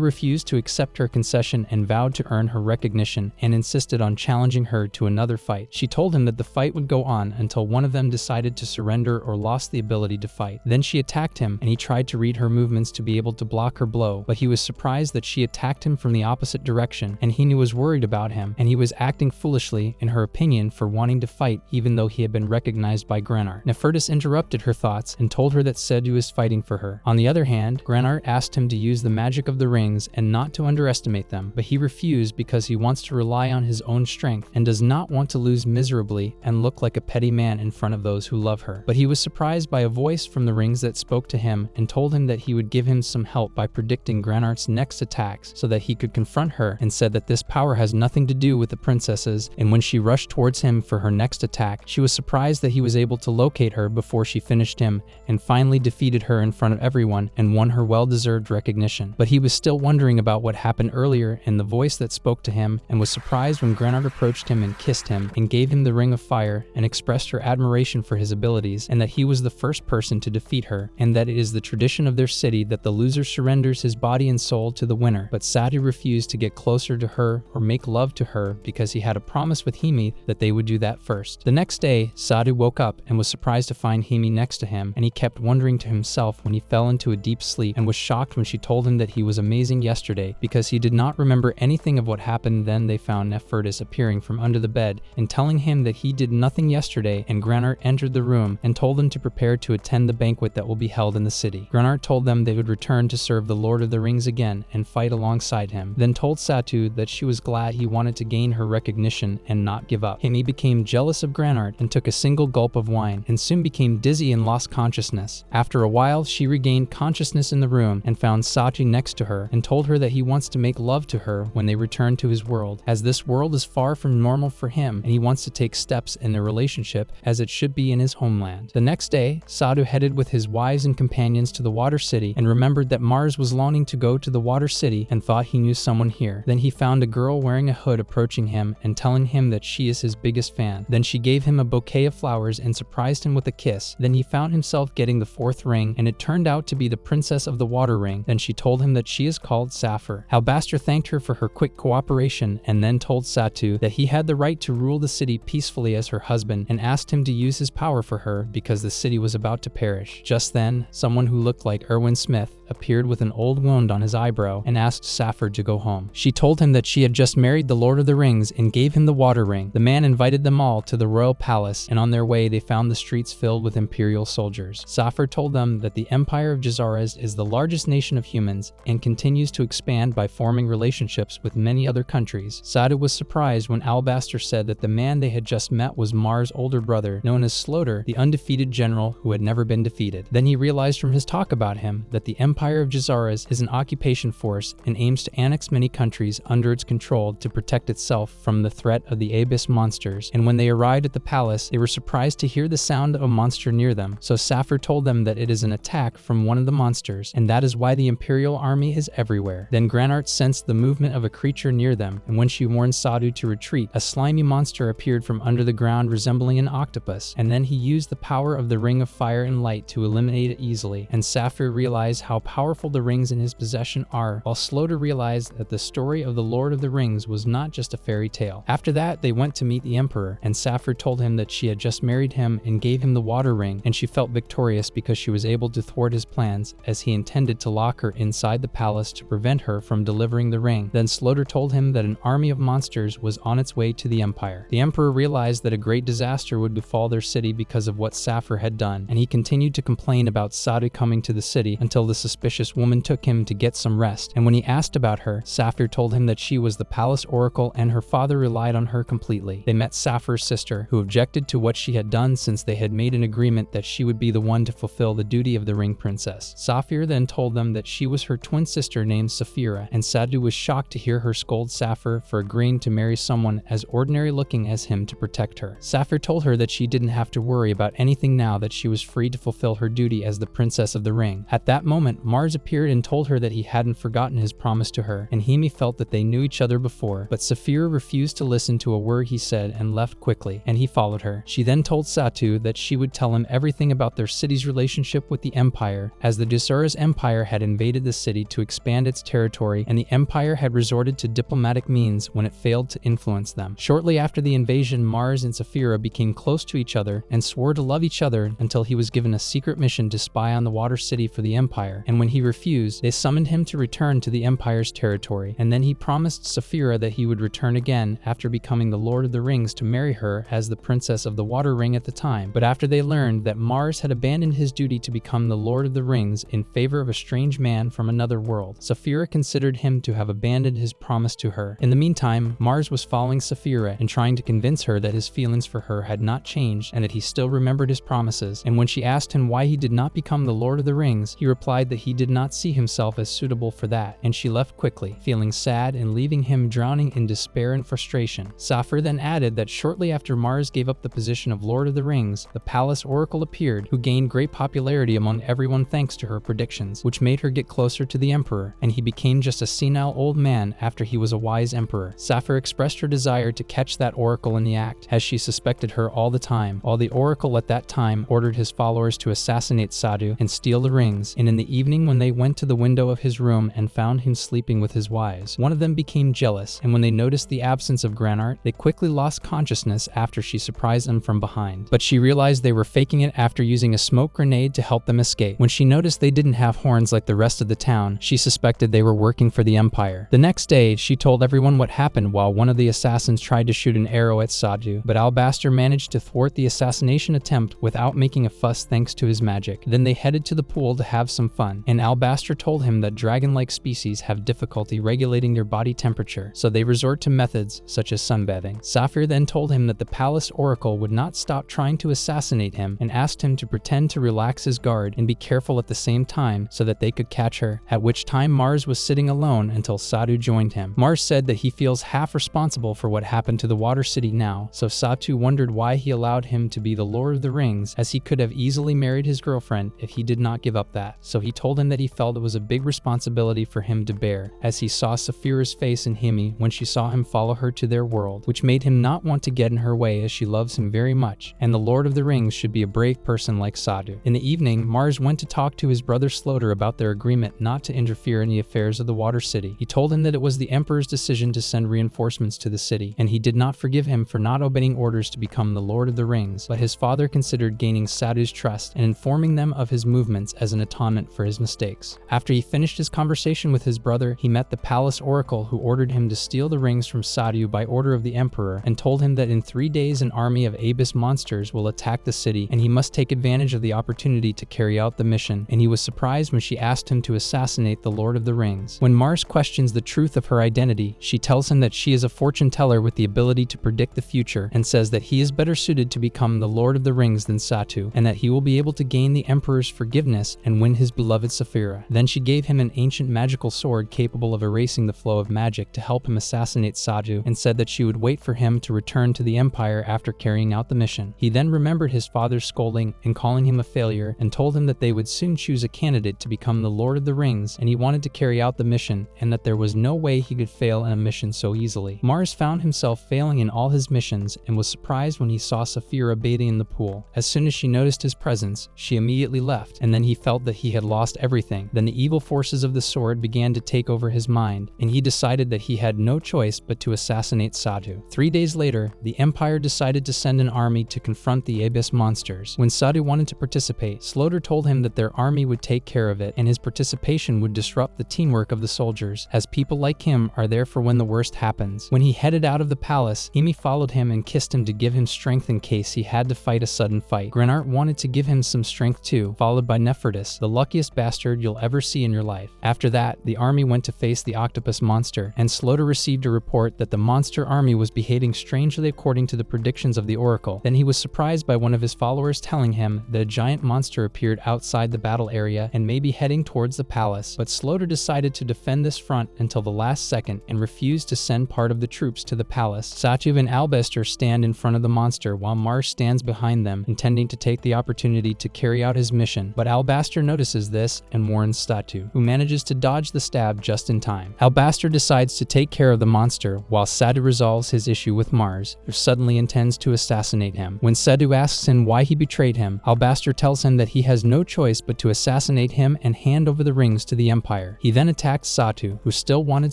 refused to accept her concession and vowed to earn her recognition and insisted on challenging her to another fight. She told him that the fight would go on until one of them decided to surrender or lost the ability to fight. Then she attacked him, and he tried to read her movements to be able to block her blow, but he was surprised that she attacked him from the opposite direction, and he was worried about him, and he was acting foolishly, in her opinion, for wanting to fight even though he had been recognized by Granart. Nefertus interrupted her thoughts and told her that Seju is fighting for her. On the other hand, Granart asked him to use the magic of the rings and not to underestimate them, but he refused because he wants to rely on his own strength and does not want to lose miserably and look like a petty man in front of those who love her. But he was surprised by a voice from the rings that spoke to him and told him that he would give him some help by predicting Granart's next attacks so that he could confront her, and said that this power has nothing to do with the princesses, and when she rushed towards him for her next attack, she was surprised that he was able to locate her before she finished him and finally defeated her in front of everyone and won her well-deserved recognition. But he was still wondering about what happened earlier and the voice that spoke to him, and was surprised when Granart approached him and kissed him and gave him the Ring of Fire and expressed her admiration for his abilities, and that he was the first person to defeat her, and that it is the tradition of their city that the loser surrenders his body and soul to the winner. But Satu refused to get closer to her or make love to her because he had a promise with Himi that they would do that first. The next day, Satu woke up and was surprised to find Himi next to him, and he kept wondering to himself when he fell into a deep sleep, and was shocked when she told him that he was amazing yesterday because he did not remember anything of what happened. Then they found Nefertus appearing from under the bed and telling him that he did nothing yesterday, and Granart entered the room and told them to prepare to attend the banquet that will be held in the city. Granart told them they would return to serve the Lord of the Rings again and fight alongside him, then told Satu that she was glad he wanted to gain her recognition and not give up. Himi became jealous of Granart and took a single gulp of wine and soon became dizzy and lost consciousness. After a while, she regained consciousness in the room and found Satu next to her and told her that he wants to make love to her when they return to his world, as this world is far from normal for him and he wants to take steps in their relationship as it should be in his homeland. The next day, Satu headed with his wives and companions to the Water City and remembered that Mars was longing to go to the Water City and thought he knew someone here. Then he found a girl wearing a hood approaching him and telling him that she is his biggest fan. Then she gave him a bouquet of flowers and surprised him with a kiss. Then he found himself getting the fourth ring, and it turned out to be the Princess of the Water Ring. Then she told him that she is called Saphir. Halbaster thanked her for her quick cooperation and then told Satu that he had the right to rule the city peacefully as her husband, and asked him to use his power for her because the city was about to perish. Just then, someone who looked like Erwin Smith appeared with an old wound on his eyebrow and asked Saphir to go home. She told him that she had just married the Lord of the Rings and gave him the water ring. The man invited them all to the royal palace, and on their way they found the streets filled with imperial soldiers. Saphir told them that the Empire of Jazares is the the largest nation of humans and continues to expand by forming relationships with many other countries. Sadu was surprised when Alabaster said that the man they had just met was Mars' older brother, known as Slaughter, the undefeated general who had never been defeated. Then he realized from his talk about him that the Empire of Jazaras is an occupation force and aims to annex many countries under its control to protect itself from the threat of the Abyss monsters. And when they arrived at the palace, they were surprised to hear the sound of a monster near them. So Saphir told them that it is an attack from one of the monsters, and that is why the Imperial army is everywhere. Then Granart sensed the movement of a creature near them, and when she warned Sadu to retreat, a slimy monster appeared from under the ground resembling an octopus, and then he used the power of the Ring of Fire and Light to eliminate it easily, and Saphir realized how powerful the rings in his possession are, while Slaughter realized that the story of the Lord of the Rings was not just a fairy tale. After that, they went to meet the Emperor, and Saphir told him that she had just married him and gave him the water ring, and she felt victorious because she was able to thwart his plans, as he intended to lock her inside the palace to prevent her from delivering the ring. Then Slaughter told him that an army of monsters was on its way to the Empire. The Emperor realized that a great disaster would befall their city because of what Saphir had done, and he continued to complain about Sadu coming to the city until the suspicious woman took him to get some rest. And when he asked about her, Saphir told him that she was the palace oracle and her father relied on her completely. They met Saphir's sister, who objected to what she had done since they had made an agreement that she would be the one to fulfill the duty of the ring princess. Saphir then told them that she was her twin sister named Saphira, and Sadu was shocked to hear her scold Saphir for agreeing to marry someone as ordinary looking as him to protect her. Saphir told her that she didn't have to worry about anything now that she was free to fulfill her duty as the princess of the ring. At that moment, Mars appeared and told her that he hadn't forgotten his promise to her, and Hemi felt that they knew each other before, but Saphira refused to listen to a word he said and left quickly, and he followed her. She then told Satu that she would tell him everything about their city's relationship with the Empire, as the Jazaras Empire had invaded the city to expand its territory, and the Empire had resorted to diplomatic means when it failed to influence them. Shortly after the invasion, Mars and Saphira became close to each other and swore to love each other until he was given a secret mission to spy on the Water City for the Empire, and when he refused, they summoned him to return to the Empire's territory, and then he promised Saphira that he would return again after becoming the Lord of the Rings to marry her as the princess of the Water Ring at the time. But after they learned that Mars had abandoned his duty to become the Lord of the Rings in favor of a strange man from another world, Saphira considered him to have abandoned his promise to her. In the meantime, Mars was following Saphira and trying to convince her that his feelings for her had not changed and that he still remembered his promises, and when she asked him why he did not become the Lord of the Rings, he replied that he did not see himself as suitable for that, and she left quickly, feeling sad and leaving him drowning in despair and frustration. Saphir then added that shortly after Mars gave up the position of Lord of the Rings, the Palace Oracle appeared, who gained great popularity among everyone thanks to her predictions, which made her get closer to the Emperor, and he became just a senile old man after he was a wise emperor. Saphir expressed her desire to catch that oracle in the act, as she suspected her all the time, while the oracle at that time ordered his followers to assassinate Sadu and steal the rings, and in the evening when they went to the window of his room and found him sleeping with his wives, one of them became jealous, and when they noticed the absence of Granart, they quickly lost consciousness after she surprised them from behind. But she realized they were faking it after using a smoke grenade to help them escape. When she noticed they didn't have horns like the rest of the town, she suspected they were working for the Empire. The next day, she told everyone what happened while one of the assassins tried to shoot an arrow at Sadu, but Alabaster managed to thwart the assassination attempt without making a fuss thanks to his magic. Then they headed to the pool to have some fun, and Alabaster told him that dragon-like species have difficulty regulating their body temperature, so they resort to methods such as sunbathing. Saphir then told him that the Palace Oracle would not stop trying to assassinate him and asked him to pretend to relax his guard and be careful at the same time so that they could catch her, at which time Mars was sitting alone until Sadu joined him. Mars said that he feels half responsible for what happened to the Water City now, so Satu wondered why he allowed him to be the Lord of the Rings, as he could have easily married his girlfriend if he did not give up that. So he told him that he felt it was a big responsibility for him to bear, as he saw Saphira's face in Hemi when she saw him follow her to their world, which made him not want to get in her way as she loves him very much, and the Lord of the Rings should be a brave person like Sadu. In the evening, Mars went to talk to his brother Slaughter about their agreement not to interfere in the affairs of the Water City. He told him that it was the Emperor's decision to send reinforcements to the city, and he did not forgive him for not obeying orders to become the Lord of the Rings, but his father considered gaining Sadu's trust and informing them of his movements as an atonement for his mistakes. After he finished his conversation with his brother, he met the Palace Oracle, who ordered him to steal the rings from Sadu by order of the Emperor, and told him that in 3 days an army of Abyss monsters will attack the city, and he must take advantage of the opportunity to carry out the mission, and he was surprised surprised when she asked him to assassinate the Lord of the Rings. When Mars questions the truth of her identity, she tells him that she is a fortune teller with the ability to predict the future and says that he is better suited to become the Lord of the Rings than Satu, and that he will be able to gain the Emperor's forgiveness and win his beloved Saphira. Then she gave him an ancient magical sword capable of erasing the flow of magic to help him assassinate Satu, and said that she would wait for him to return to the Empire after carrying out the mission. He then remembered his father's scolding and calling him a failure, and told him that they would soon choose a candidate to become the Lord of the Rings, and he wanted to carry out the mission, and that there was no way he could fail in a mission so easily. Mars found himself failing in all his missions and was surprised when he saw Saphira bathing in the pool. As soon as she noticed his presence, she immediately left, and then he felt that he had lost everything. Then the evil forces of the sword began to take over his mind, and he decided that he had no choice but to assassinate Satu. 3 days later, the Empire decided to send an army to confront the Abyss monsters. When Satu wanted to participate, Slaughter told him that their army would take care of it, and his participation would disrupt the teamwork of the soldiers, as people like him are there for when the worst happens. When he headed out of the palace, Emi followed him and kissed him to give him strength in case he had to fight a sudden fight. Grenart wanted to give him some strength too, followed by Nefertus, the luckiest bastard you'll ever see in your life. After that, the army went to face the octopus monster, and Slaughter received a report that the monster army was behaving strangely according to the predictions of the Oracle. Then he was surprised by one of his followers telling him that a giant monster appeared outside the battle area and may be heading towards the palace, but Slaughter decided to defend this front until the last second and refused to send part of the troops to the palace. Satu and Albaster stand in front of the monster while Mars stands behind them, intending to take the opportunity to carry out his mission, but Albaster notices this and warns Satu, who manages to dodge the stab just in time. Albaster decides to take care of the monster while Satu resolves his issue with Mars, who suddenly intends to assassinate him. When Satu asks him why he betrayed him, Albaster tells him that he has no choice but to assassinate him and hand over the rings to the Empire. He then attacks Satu, who still wanted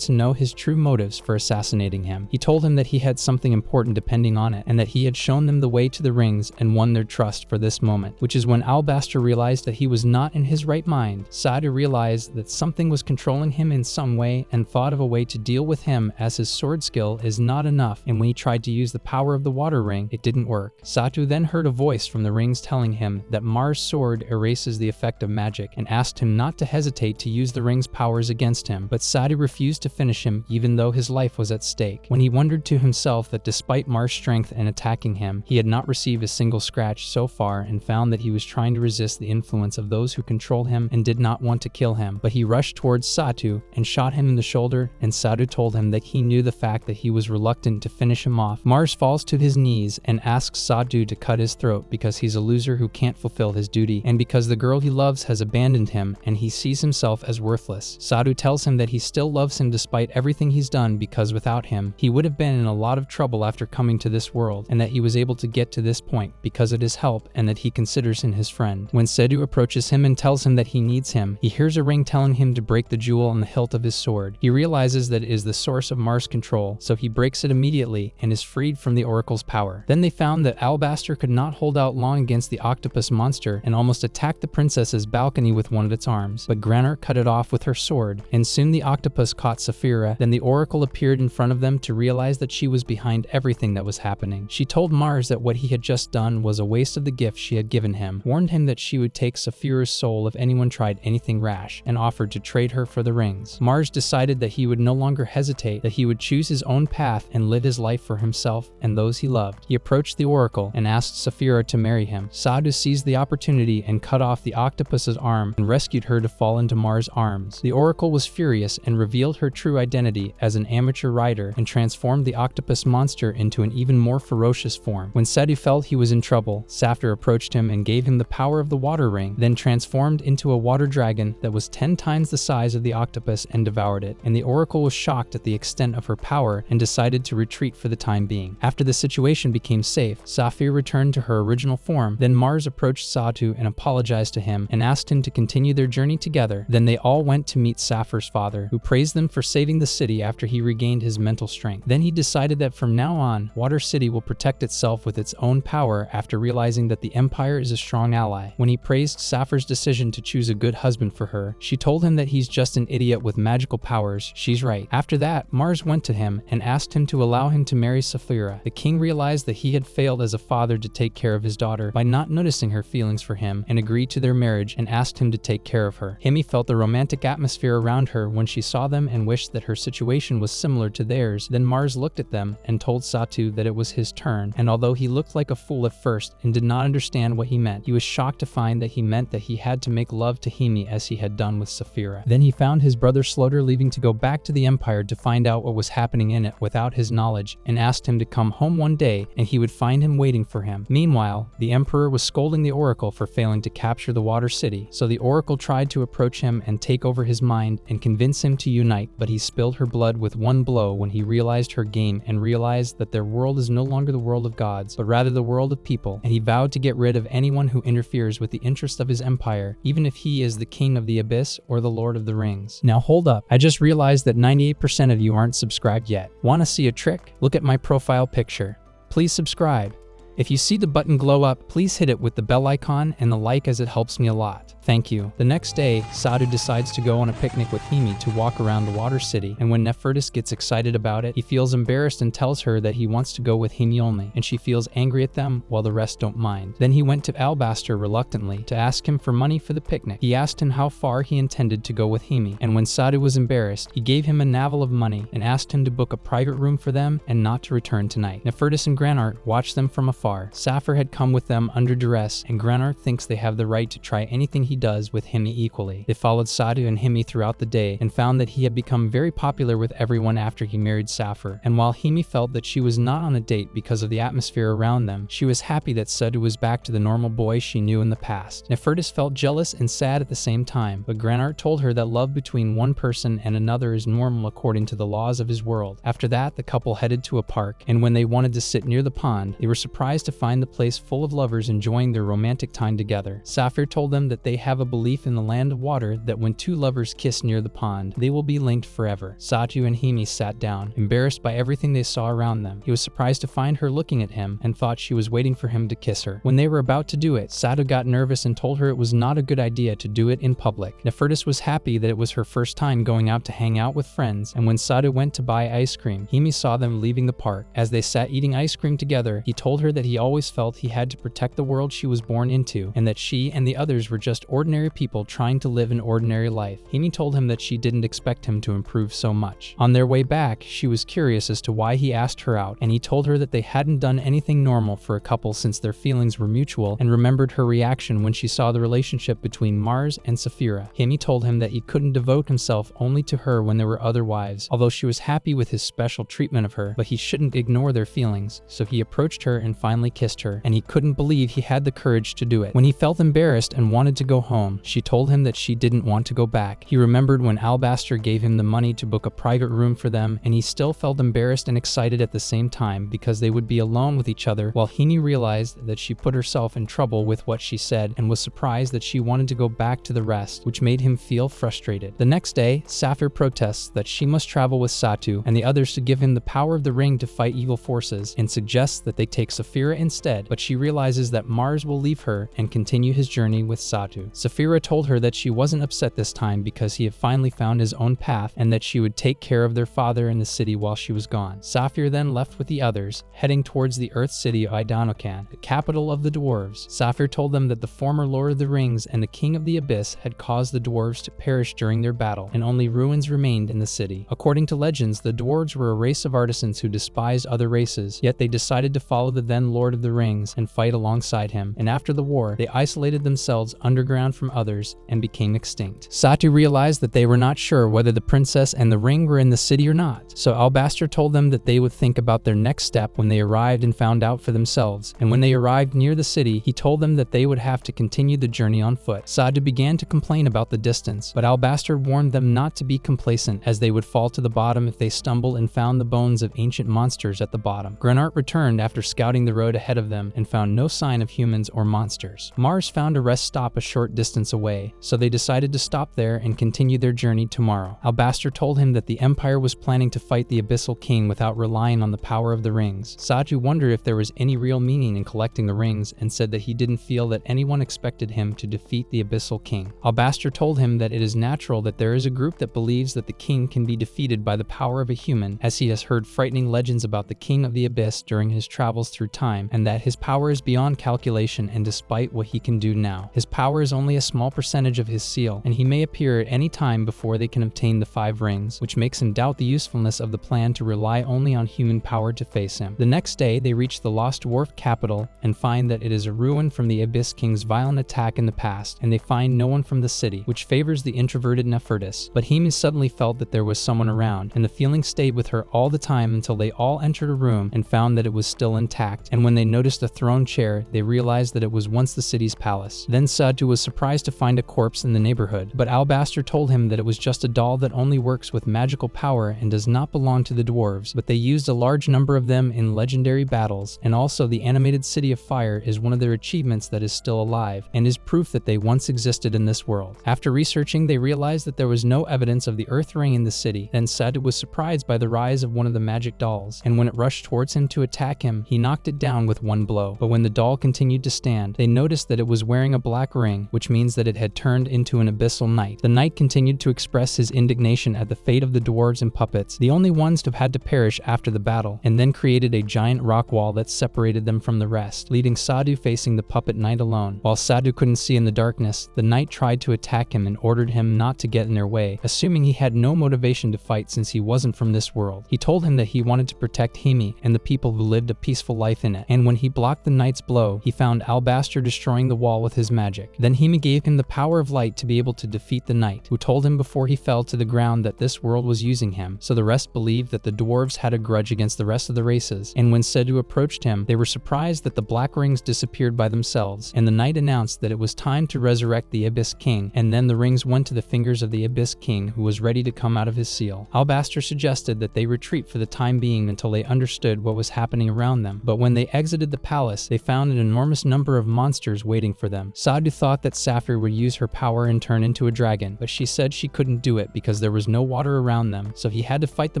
to know his true motives for assassinating him. He told him that he had something important depending on it, and that he had shown them the way to the rings and won their trust for this moment, which is when Albaster realized that he was not in his right mind. Satu realized that something was controlling him in some way and thought of a way to deal with him, as his sword skill is not enough, and when he tried to use the power of the water ring, it didn't work. Satu then heard a voice from the rings telling him that Mars' sword erases the effect of magic, and asked him not to hesitate to use the ring's powers against him, but Satu refused to finish him even though his life was at stake. When he wondered to himself that despite Mars' strength in attacking him, he had not received a single scratch so far, and found that he was trying to resist the influence of those who control him and did not want to kill him, but he rushed towards Satu and shot him in the shoulder, and Satu told him that he knew the fact that he was reluctant to finish him off. Mars falls to his knees and asks Satu to cut his throat because he's a loser who can't fulfill his duty, and because the girl he loves has abandoned him and he sees himself as worthless. Satu tells him that he still loves him despite everything he's done, because without him, he would have been in a lot of trouble after coming to this world, and that he was able to get to this point because of his help, and that he considers him his friend. When Satu approaches him and tells him that he needs him, he hears a ring telling him to break the jewel on the hilt of his sword. He realizes that it is the source of Mars' control, so he breaks it immediately and is freed from the Oracle's power. Then they found that Albaster could not hold out long against the octopus monster and almost attacked the princess's balcony with one of its arms, but Granart cut it off with her sword, and soon the octopus caught Saphira. Then the Oracle appeared in front of them to realize that she was behind everything that was happening. She told Mars that what he had just done was a waste of the gift she had given him, warned him that she would take Saphira's soul if anyone tried anything rash, and offered to trade her for the rings. Mars decided that he would no longer hesitate, that he would choose his own path and live his life for himself and those he loved. He approached the Oracle and asked Saphira to marry him. Satu seized the opportunity and cut off the octopus's arm and rescued her to fall into Mars' arms. The Oracle was furious and revealed her true identity as an amateur rider and transformed the octopus monster into an even more ferocious form. When Satu felt he was in trouble, Safter approached him and gave him the power of the water ring, then transformed into a water dragon that was 10 times the size of the octopus and devoured it, and the Oracle was shocked at the extent of her power and decided to retreat for the time being. After the situation became safe, Saphir returned to her original form. Then Mars approached Satu and apologized to him and asked him to continue their journey together. Then they all went to meet Saphir's father, who praised them for saving the city after he regained his mental strength. Then he decided that from now on, Water City will protect itself with its own power after realizing that the Empire is a strong ally. When he praised Saphir's decision to choose a good husband for her, she told him that he's just an idiot with magical powers. She's right. After that, Mars went to him and asked him to allow him to marry Saphira. The king realized that he had failed as a father to take care of his daughter by not noticing her feelings for him, and agreed to their marriage and asked him him to take care of her. Himi felt the romantic atmosphere around her when she saw them and wished that her situation was similar to theirs. Then Mars looked at them and told Satu that it was his turn, and although he looked like a fool at first and did not understand what he meant, he was shocked to find that he meant that he had to make love to Himi as he had done with Saphira. Then he found his brother Slaughter leaving to go back to the Empire to find out what was happening in it without his knowledge, and asked him to come home one day and he would find him waiting for him. Meanwhile, the Emperor was scolding the Oracle for failing to capture the Water City, so the Oracle tried to approach him and take over his mind and convince him to unite, but he spilled her blood with one blow when he realized her game and realized that their world is no longer the world of gods, but rather the world of people, and he vowed to get rid of anyone who interferes with the interest of his empire, even if he is the King of the Abyss or the Lord of the Rings. Now hold up, I just realized that 98% of you aren't subscribed yet. Want to see a trick? Look at my profile picture. Please subscribe. If you see the button glow up, please hit it with the bell icon and the like as it helps me a lot. Thank you. The next day, Satu decides to go on a picnic with Himi to walk around the Water City, and when Nefertiti gets excited about it, he feels embarrassed and tells her that he wants to go with Himi only, and she feels angry at them while the rest don't mind. Then he went to Alabaster reluctantly to ask him for money for the picnic. He asked him how far he intended to go with Himi, and when Satu was embarrassed, he gave him a navel of money and asked him to book a private room for them and not to return tonight. Nefertiti and Granart watched them from afar. Saphir had come with them under duress, and Granart thinks they have the right to try anything he does with Himi equally. They followed Satu and Himi throughout the day and found that he had become very popular with everyone after he married Saphir, and while Himi felt that she was not on a date because of the atmosphere around them, she was happy that Satu was back to the normal boy she knew in the past. Nefertiti felt jealous and sad at the same time, but Granart told her that love between one person and another is normal according to the laws of his world. After that, the couple headed to a park, and when they wanted to sit near the pond, they were surprised to find the place full of lovers enjoying their romantic time together. Saphir told them that they have a belief in the land of water that when two lovers kiss near the pond, they will be linked forever. Satu and Himi sat down, embarrassed by everything they saw around them. He was surprised to find her looking at him and thought she was waiting for him to kiss her. When they were about to do it, Satu got nervous and told her it was not a good idea to do it in public. Nefertiti was happy that it was her first time going out to hang out with friends, and when Satu went to buy ice cream, Himi saw them leaving the park. As they sat eating ice cream together, he told her that he always felt he had to protect the world she was born into, and that she and the others were just ordinary people trying to live an ordinary life. Himi told him that she didn't expect him to improve so much. On their way back, she was curious as to why he asked her out, and he told her that they hadn't done anything normal for a couple since their feelings were mutual, and remembered her reaction when she saw the relationship between Mars and Saphira. Himi told him that he couldn't devote himself only to her when there were other wives, although she was happy with his special treatment of her, but he shouldn't ignore their feelings, so he approached her and finally kissed her, and he couldn't believe he had the courage to do it. When he felt embarrassed and wanted to go home, she told him that she didn't want to go back. He remembered when Alabaster gave him the money to book a private room for them, and he still felt embarrassed and excited at the same time because they would be alone with each other, while Himi realized that she put herself in trouble with what she said and was surprised that she wanted to go back to the rest, which made him feel frustrated. The next day, Saphir protests that she must travel with Satu and the others to give him the power of the ring to fight evil forces, and suggests that they take Saphira instead, but she realizes that Mars will leave her and continue his journey with Satu. Saphira told her that she wasn't upset this time because he had finally found his own path and that she would take care of their father in the city while she was gone. Saphir then left with the others, heading towards the Earth City of Idanokan, the capital of the dwarves. Saphir told them that the former Lord of the Rings and the King of the Abyss had caused the dwarves to perish during their battle, and only ruins remained in the city. According to legends, the dwarves were a race of artisans who despised other races, yet they decided to follow the then Lord of the Rings and fight alongside him, and after the war, they isolated themselves underground from others and became extinct. Satu realized that they were not sure whether the princess and the ring were in the city or not, so Alabaster told them that they would think about their next step when they arrived and found out for themselves, and when they arrived near the city, he told them that they would have to continue the journey on foot. Satu began to complain about the distance, but Alabaster warned them not to be complacent as they would fall to the bottom if they stumbled and found the bones of ancient monsters at the bottom. Granart returned after scouting the road ahead of them and found no sign of humans or monsters. Mars found a rest stop a short distance away, so they decided to stop there and continue their journey tomorrow. Alabaster told him that the Empire was planning to fight the Abyssal King without relying on the power of the rings. Satu wondered if there was any real meaning in collecting the rings and said that he didn't feel that anyone expected him to defeat the Abyssal King. Alabaster told him that it is natural that there is a group that believes that the king can be defeated by the power of a human, as he has heard frightening legends about the King of the Abyss during his travels through time time, and that his power is beyond calculation, and despite what he can do now, his power is only a small percentage of his seal, and he may appear at any time before they can obtain the 5 rings, which makes him doubt the usefulness of the plan to rely only on human power to face him. The next day, they reach the Lost Dwarf capital and find that it is a ruin from the Abyss King's violent attack in the past, and they find no one from the city, which favors the introverted Nefertis. But Hime suddenly felt that there was someone around, and the feeling stayed with her all the time until they all entered a room and found that it was still intact, and when they noticed a throne chair, they realized that it was once the city's palace. Then Satu was surprised to find a corpse in the neighborhood, but Alabaster told him that it was just a doll that only works with magical power and does not belong to the dwarves, but they used a large number of them in legendary battles, and also the animated City of Fire is one of their achievements that is still alive, and is proof that they once existed in this world. After researching, they realized that there was no evidence of the Earth Ring in the city. Then Satu was surprised by the rise of one of the magic dolls, and when it rushed towards him to attack him, he knocked it down with one blow. But when the doll continued to stand, they noticed that it was wearing a black ring, which means that it had turned into an abyssal knight. The knight continued to express his indignation at the fate of the dwarves and puppets, the only ones to have had to perish after the battle, and then created a giant rock wall that separated them from the rest, leaving Sadu facing the puppet knight alone. While Sadu couldn't see in the darkness, the knight tried to attack him and ordered him not to get in their way, assuming he had no motivation to fight since he wasn't from this world. He told him that he wanted to protect Hime and the people who lived a peaceful life in it, and when he blocked the knight's blow, he found Alabaster destroying the wall with his magic. Then Hime gave him the power of light to be able to defeat the knight, who told him before he fell to the ground that this world was using him, so the rest believed that the dwarves had a grudge against the rest of the races, and when Sedu approached him, they were surprised that the black rings disappeared by themselves, and the knight announced that it was time to resurrect the Abyss King, and then the rings went to the fingers of the Abyss King, who was ready to come out of his seal. Alabaster suggested that they retreat for the time being until they understood what was happening around them, but when they exited the palace, they found an enormous number of monsters waiting for them. Sadu thought that Saphir would use her power and turn into a dragon, but she said she couldn't do it because there was no water around them, so he had to fight the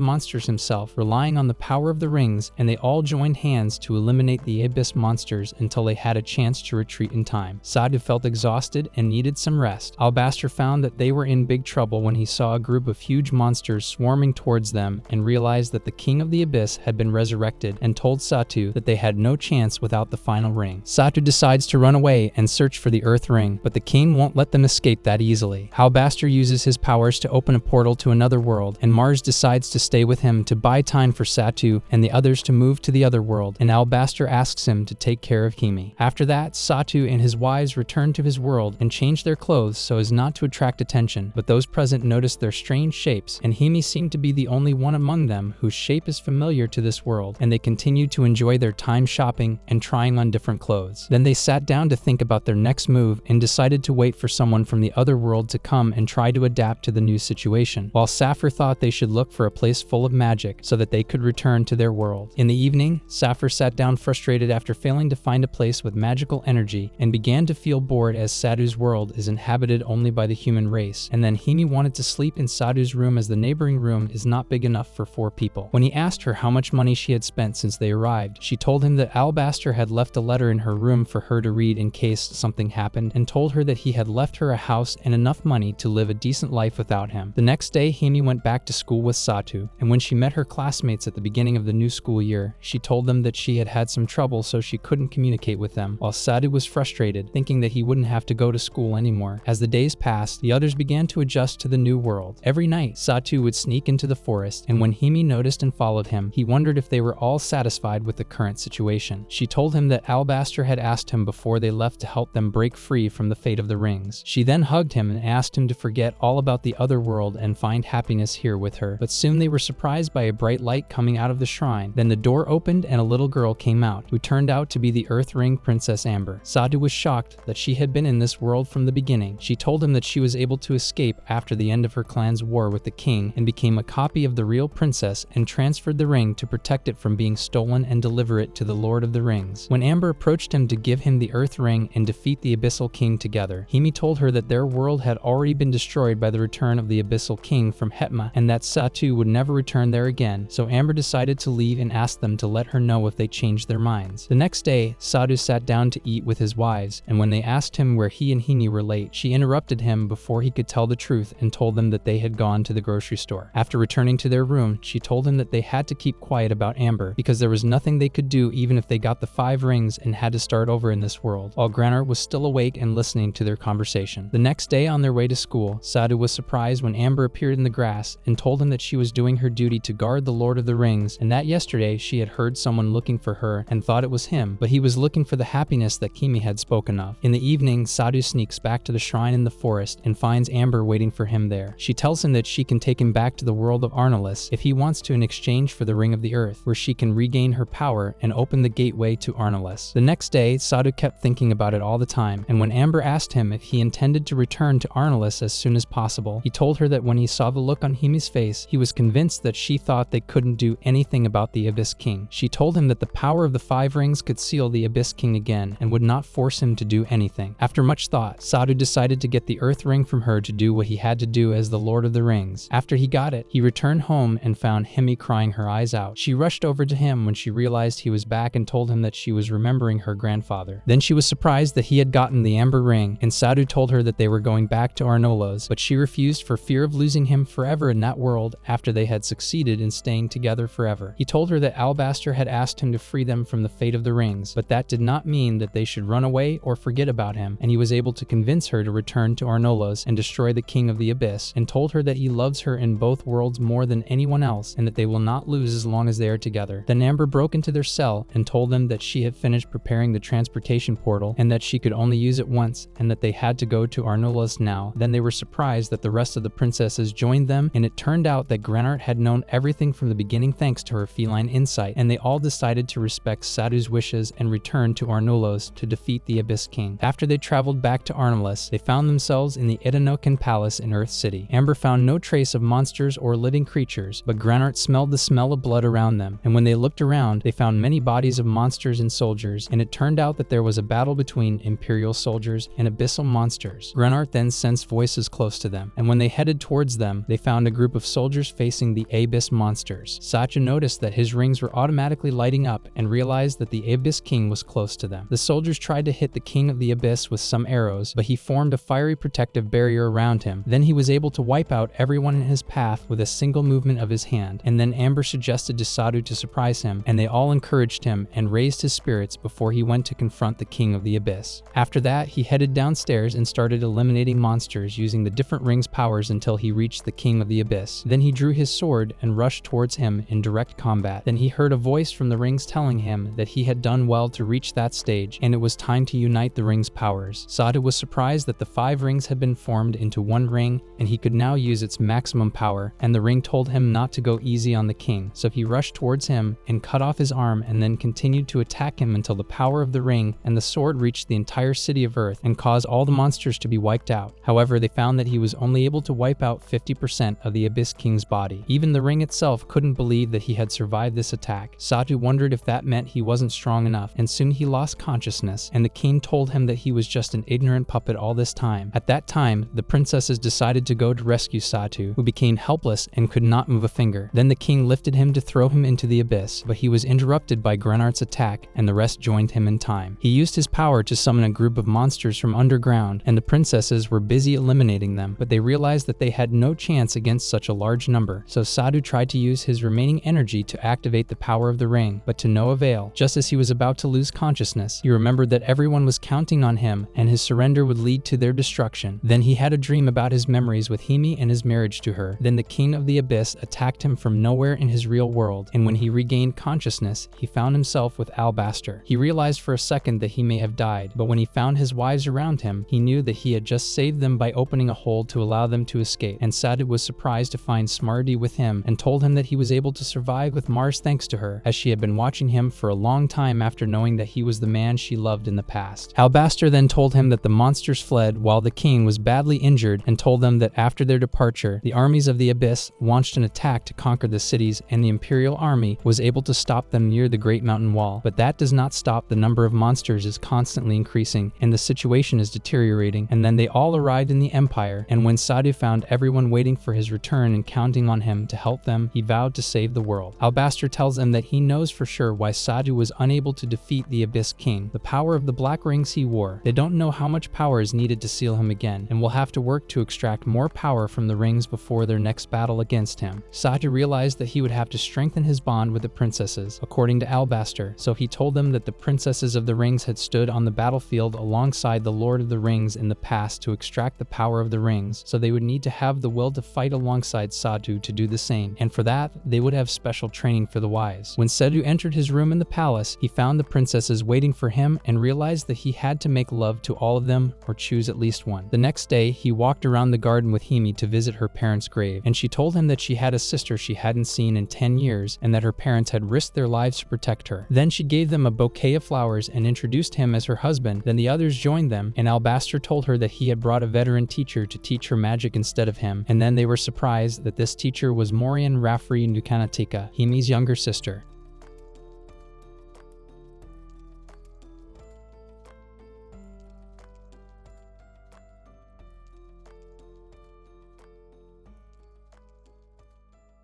monsters himself, relying on the power of the rings, and they all joined hands to eliminate the Abyss monsters until they had a chance to retreat in time. Sadu felt exhausted and needed some rest. Alabaster found that they were in big trouble when he saw a group of huge monsters swarming towards them and realized that the King of the Abyss had been resurrected, and told Satu that they had no chance without the final ring. Satu decides to run away and search for the Earth Ring, but the king won't let them escape that easily. Alabaster uses his powers to open a portal to another world, and Mars decides to stay with him to buy time for Satu and the others to move to the other world, and Alabaster asks him to take care of Hime. After that, Satu and his wives return to his world and change their clothes so as not to attract attention, but those present notice their strange shapes, and Hime seemed to be the only one among them whose shape is familiar to this world, and they continue to enjoy their time shopping and trying on different clothes. Then they sat down to think about their next move and decided to wait for someone from the other world to come and try to adapt to the new situation, while Saphir thought they should look for a place full of magic so that they could return to their world. In the evening, Saphir sat down frustrated after failing to find a place with magical energy and began to feel bored as Sadu's world is inhabited only by the human race, and then Hime wanted to sleep in Sadu's room as the neighboring room is not big enough for 4 people. When he asked her how much money she had spent since they arrived, she told him that Alabaster had left a letter in her room for her to read in case something happened, and told her that he had left her a house and enough money to live a decent life without him. The next day, Hime went back to school with Satu, and when she met her classmates at the beginning of the new school year, she told them that she had had some trouble so she couldn't communicate with them, while Satu was frustrated, thinking that he wouldn't have to go to school anymore. As the days passed, the others began to adjust to the new world. Every night, Satu would sneak into the forest, and when Hime noticed and followed him, he wondered if they were all satisfied with the current situation. She told him that Alabaster had asked him before they left to help them break free from the fate of the rings. She then hugged him and asked him to forget all about the other world and find happiness here with her, but soon they were surprised by a bright light coming out of the shrine. Then the door opened and a little girl came out, who turned out to be the Earth Ring Princess Amber. Sadu was shocked that she had been in this world from the beginning. She told him that she was able to escape after the end of her clan's war with the king and became a copy of the real princess and transferred the ring to protect it from being stolen and deliver it to the Lord of the Rings. When Amber approached him to give him the Earth Ring and defeat the Abyssal King together, Hime told her that their world had already been destroyed by the return of the Abyssal King from Hetma and that Satu would never return there again, so Amber decided to leave and asked them to let her know if they changed their minds. The next day, Sadu sat down to eat with his wives, and when they asked him where he and Hime were late, she interrupted him before he could tell the truth and told them that they had gone to the grocery store. After returning to their room, she told him that they had to keep quiet about Amber because there was nothing they could do even if they got the 5 rings and had to start over in this world, while Granart was still awake and listening to their conversation. The next day on their way to school, Sadu was surprised when Amber appeared in the grass and told him that she was doing her duty to guard the Lord of the Rings, and that yesterday she had heard someone looking for her and thought it was him, but he was looking for the happiness that Kimi had spoken of. In the evening, Sadu sneaks back to the shrine in the forest and finds Amber waiting for him there. She tells him that she can take him back to the world of Arnalis if he wants to in exchange for the Ring of the Earth, where she can regain her power and open the gateway to Arnalis. The next day, Sadu kept thinking about it all the time, and when Amber asked him if he intended to return to Arnalis as soon as possible, he told her that when he saw the look on Himi's face, he was convinced that she thought they couldn't do anything about the Abyss King. She told him that the power of the 5 rings could seal the Abyss King again and would not force him to do anything. After much thought, Sadu decided to get the Earth Ring from her to do what he had to do as the Lord of the Rings. After he got it, he returned home and found Himi crying her eyes out. She rushed over to him when she realized he was back and told him that she was remembering her grandfather. Then she was surprised that he had gotten the Amber Ring, and Sadu told her that they were going back to Arnolos, but she refused for fear of losing him forever in that world after they had succeeded in staying together forever. He told her that Alabaster had asked him to free them from the fate of the rings, but that did not mean that they should run away or forget about him, and he was able to convince her to return to Arnolos and destroy the King of the Abyss, and told her that he loves her in both worlds more than anyone else and that they will not lose as long as they are together. Then Amber broke into their cell and told them that she had finished preparing the transportation portal and that she could only use it once and that they had to go to Arnolos now. Then they were surprised that the rest of the princesses joined them, and it turned out that Granart had known everything from the beginning thanks to her feline insight, and they all decided to respect Sadu's wishes and return to Arnolos to defeat the Abyss King. After they traveled back to Arnolos, they found themselves in the Idanokan Palace in Earth City. Amber found no trace of monsters or living creatures, but Granart smelled the smell of blood around them, and when they looked around, they found many bodies of monsters and soldiers, and it turned out that there was a battle between Imperial soldiers and abyssal monsters. Granart then sensed voices close to them, and when they headed towards them, they found a group of soldiers facing the Abyss monsters. Satya noticed that his rings were automatically lighting up and realized that the Abyss King was close to them. The soldiers tried to hit the King of the Abyss with some arrows, but he formed a fiery protective barrier around him. Then he was able to wipe out everyone in his path with a single movement of his hand, and then Amber suggested to Sadu to surprise him, and they all encouraged him and raised his spirits before he went to confront the King of the Abyss. After that, he headed downstairs and started eliminating monsters using the different rings' powers until he reached the King of the Abyss. Then he drew his sword and rushed towards him in direct combat. Then he heard a voice from the rings telling him that he had done well to reach that stage, and it was time to unite the rings' powers. Sadu was surprised that the 5 rings had been formed into one ring, and he could now use its maximum power, and the ring told him not to go easy on the king, so he rushed towards him and cut off his arm and then continued to attack him until the power of the ring and the sword reached the entire city of Earth and caused all the monsters to be wiped out. However, they found that he was only able to wipe out 50% of the Abyss King's body. Even the ring itself couldn't believe that he had survived this attack. Satu wondered if that meant he wasn't strong enough, and soon he lost consciousness, and the king told him that he was just an ignorant puppet all this time. At that time, the princesses decided to go to rescue Satu, who became helpless and could not move a finger. Then the king lifted him to throw him into the abyss, but he was interrupted by Granart's attack, and the rest joined him in time. He used his power to summon a group of monsters from underground, and the princesses were busy eliminating them, but they realized that they had no chance against such a large number, so Sadu tried to use his remaining energy to activate the power of the ring, but to no avail. Just as he was about to lose consciousness, he remembered that everyone was counting on him, and his surrender would lead to their destruction. Then he had a dream about his memories with Himi and his marriage to her. Then the king of the abyss attacked him from nowhere in his real world, and when he regained consciousness, he found himself with Alabaster. He realized for a second that he may have died, but when he found his wives around him, he knew that he had just saved them by opening a hole to allow them to escape, and Sadu was surprised to find Smarty with him and told him that he was able to survive with Mars thanks to her, as she had been watching him for a long time after knowing that he was the man she loved in the past. Alabaster then told him that the monsters fled while the king was badly injured, and told them that after their departure, the armies of the abyss launched an attack to conquer the cities, and the Imperial army was able to stop them near the Great Mountain Wall. But that does not stop. The number of monsters is constantly increasing, and the situation is deteriorating. And then they all arrived in the Empire, and when Sadu found everyone waiting for his return and counting on him to help them, he vowed to save the world. Alabaster tells him that he knows for sure why Sadu was unable to defeat the Abyss King: the power of the black rings he wore. They don't know how much power is needed to seal him again, and will have to work to extract more power from the rings before their next battle against him. Sadu realized that he would have to strengthen his bond with the princesses. According to Alabaster, so he told them that the princesses of the rings had stood on the battlefield alongside the Lord of the Rings in the past to extract the power of the rings, so they would need to have the will to fight alongside Sadu to do the same, and for that, they would have special training for the wise. When Sadu entered his room in the palace, he found the princesses waiting for him and realized that he had to make love to all of them or choose at least one. The next day, he walked around the garden with Himi to visit her parents' grave, and she told him that she had a sister she hadn't seen in 10 years and that her parents had risked their lives to protect her. Then she gave them a bouquet of flowers and introduced him as her husband. Then the others joined them, and Alabaster told her that he had brought a veteran teacher to teach her magic instead of him, and then they were surprised that this teacher was Morian Rafri Nukanatika, Himi's younger sister.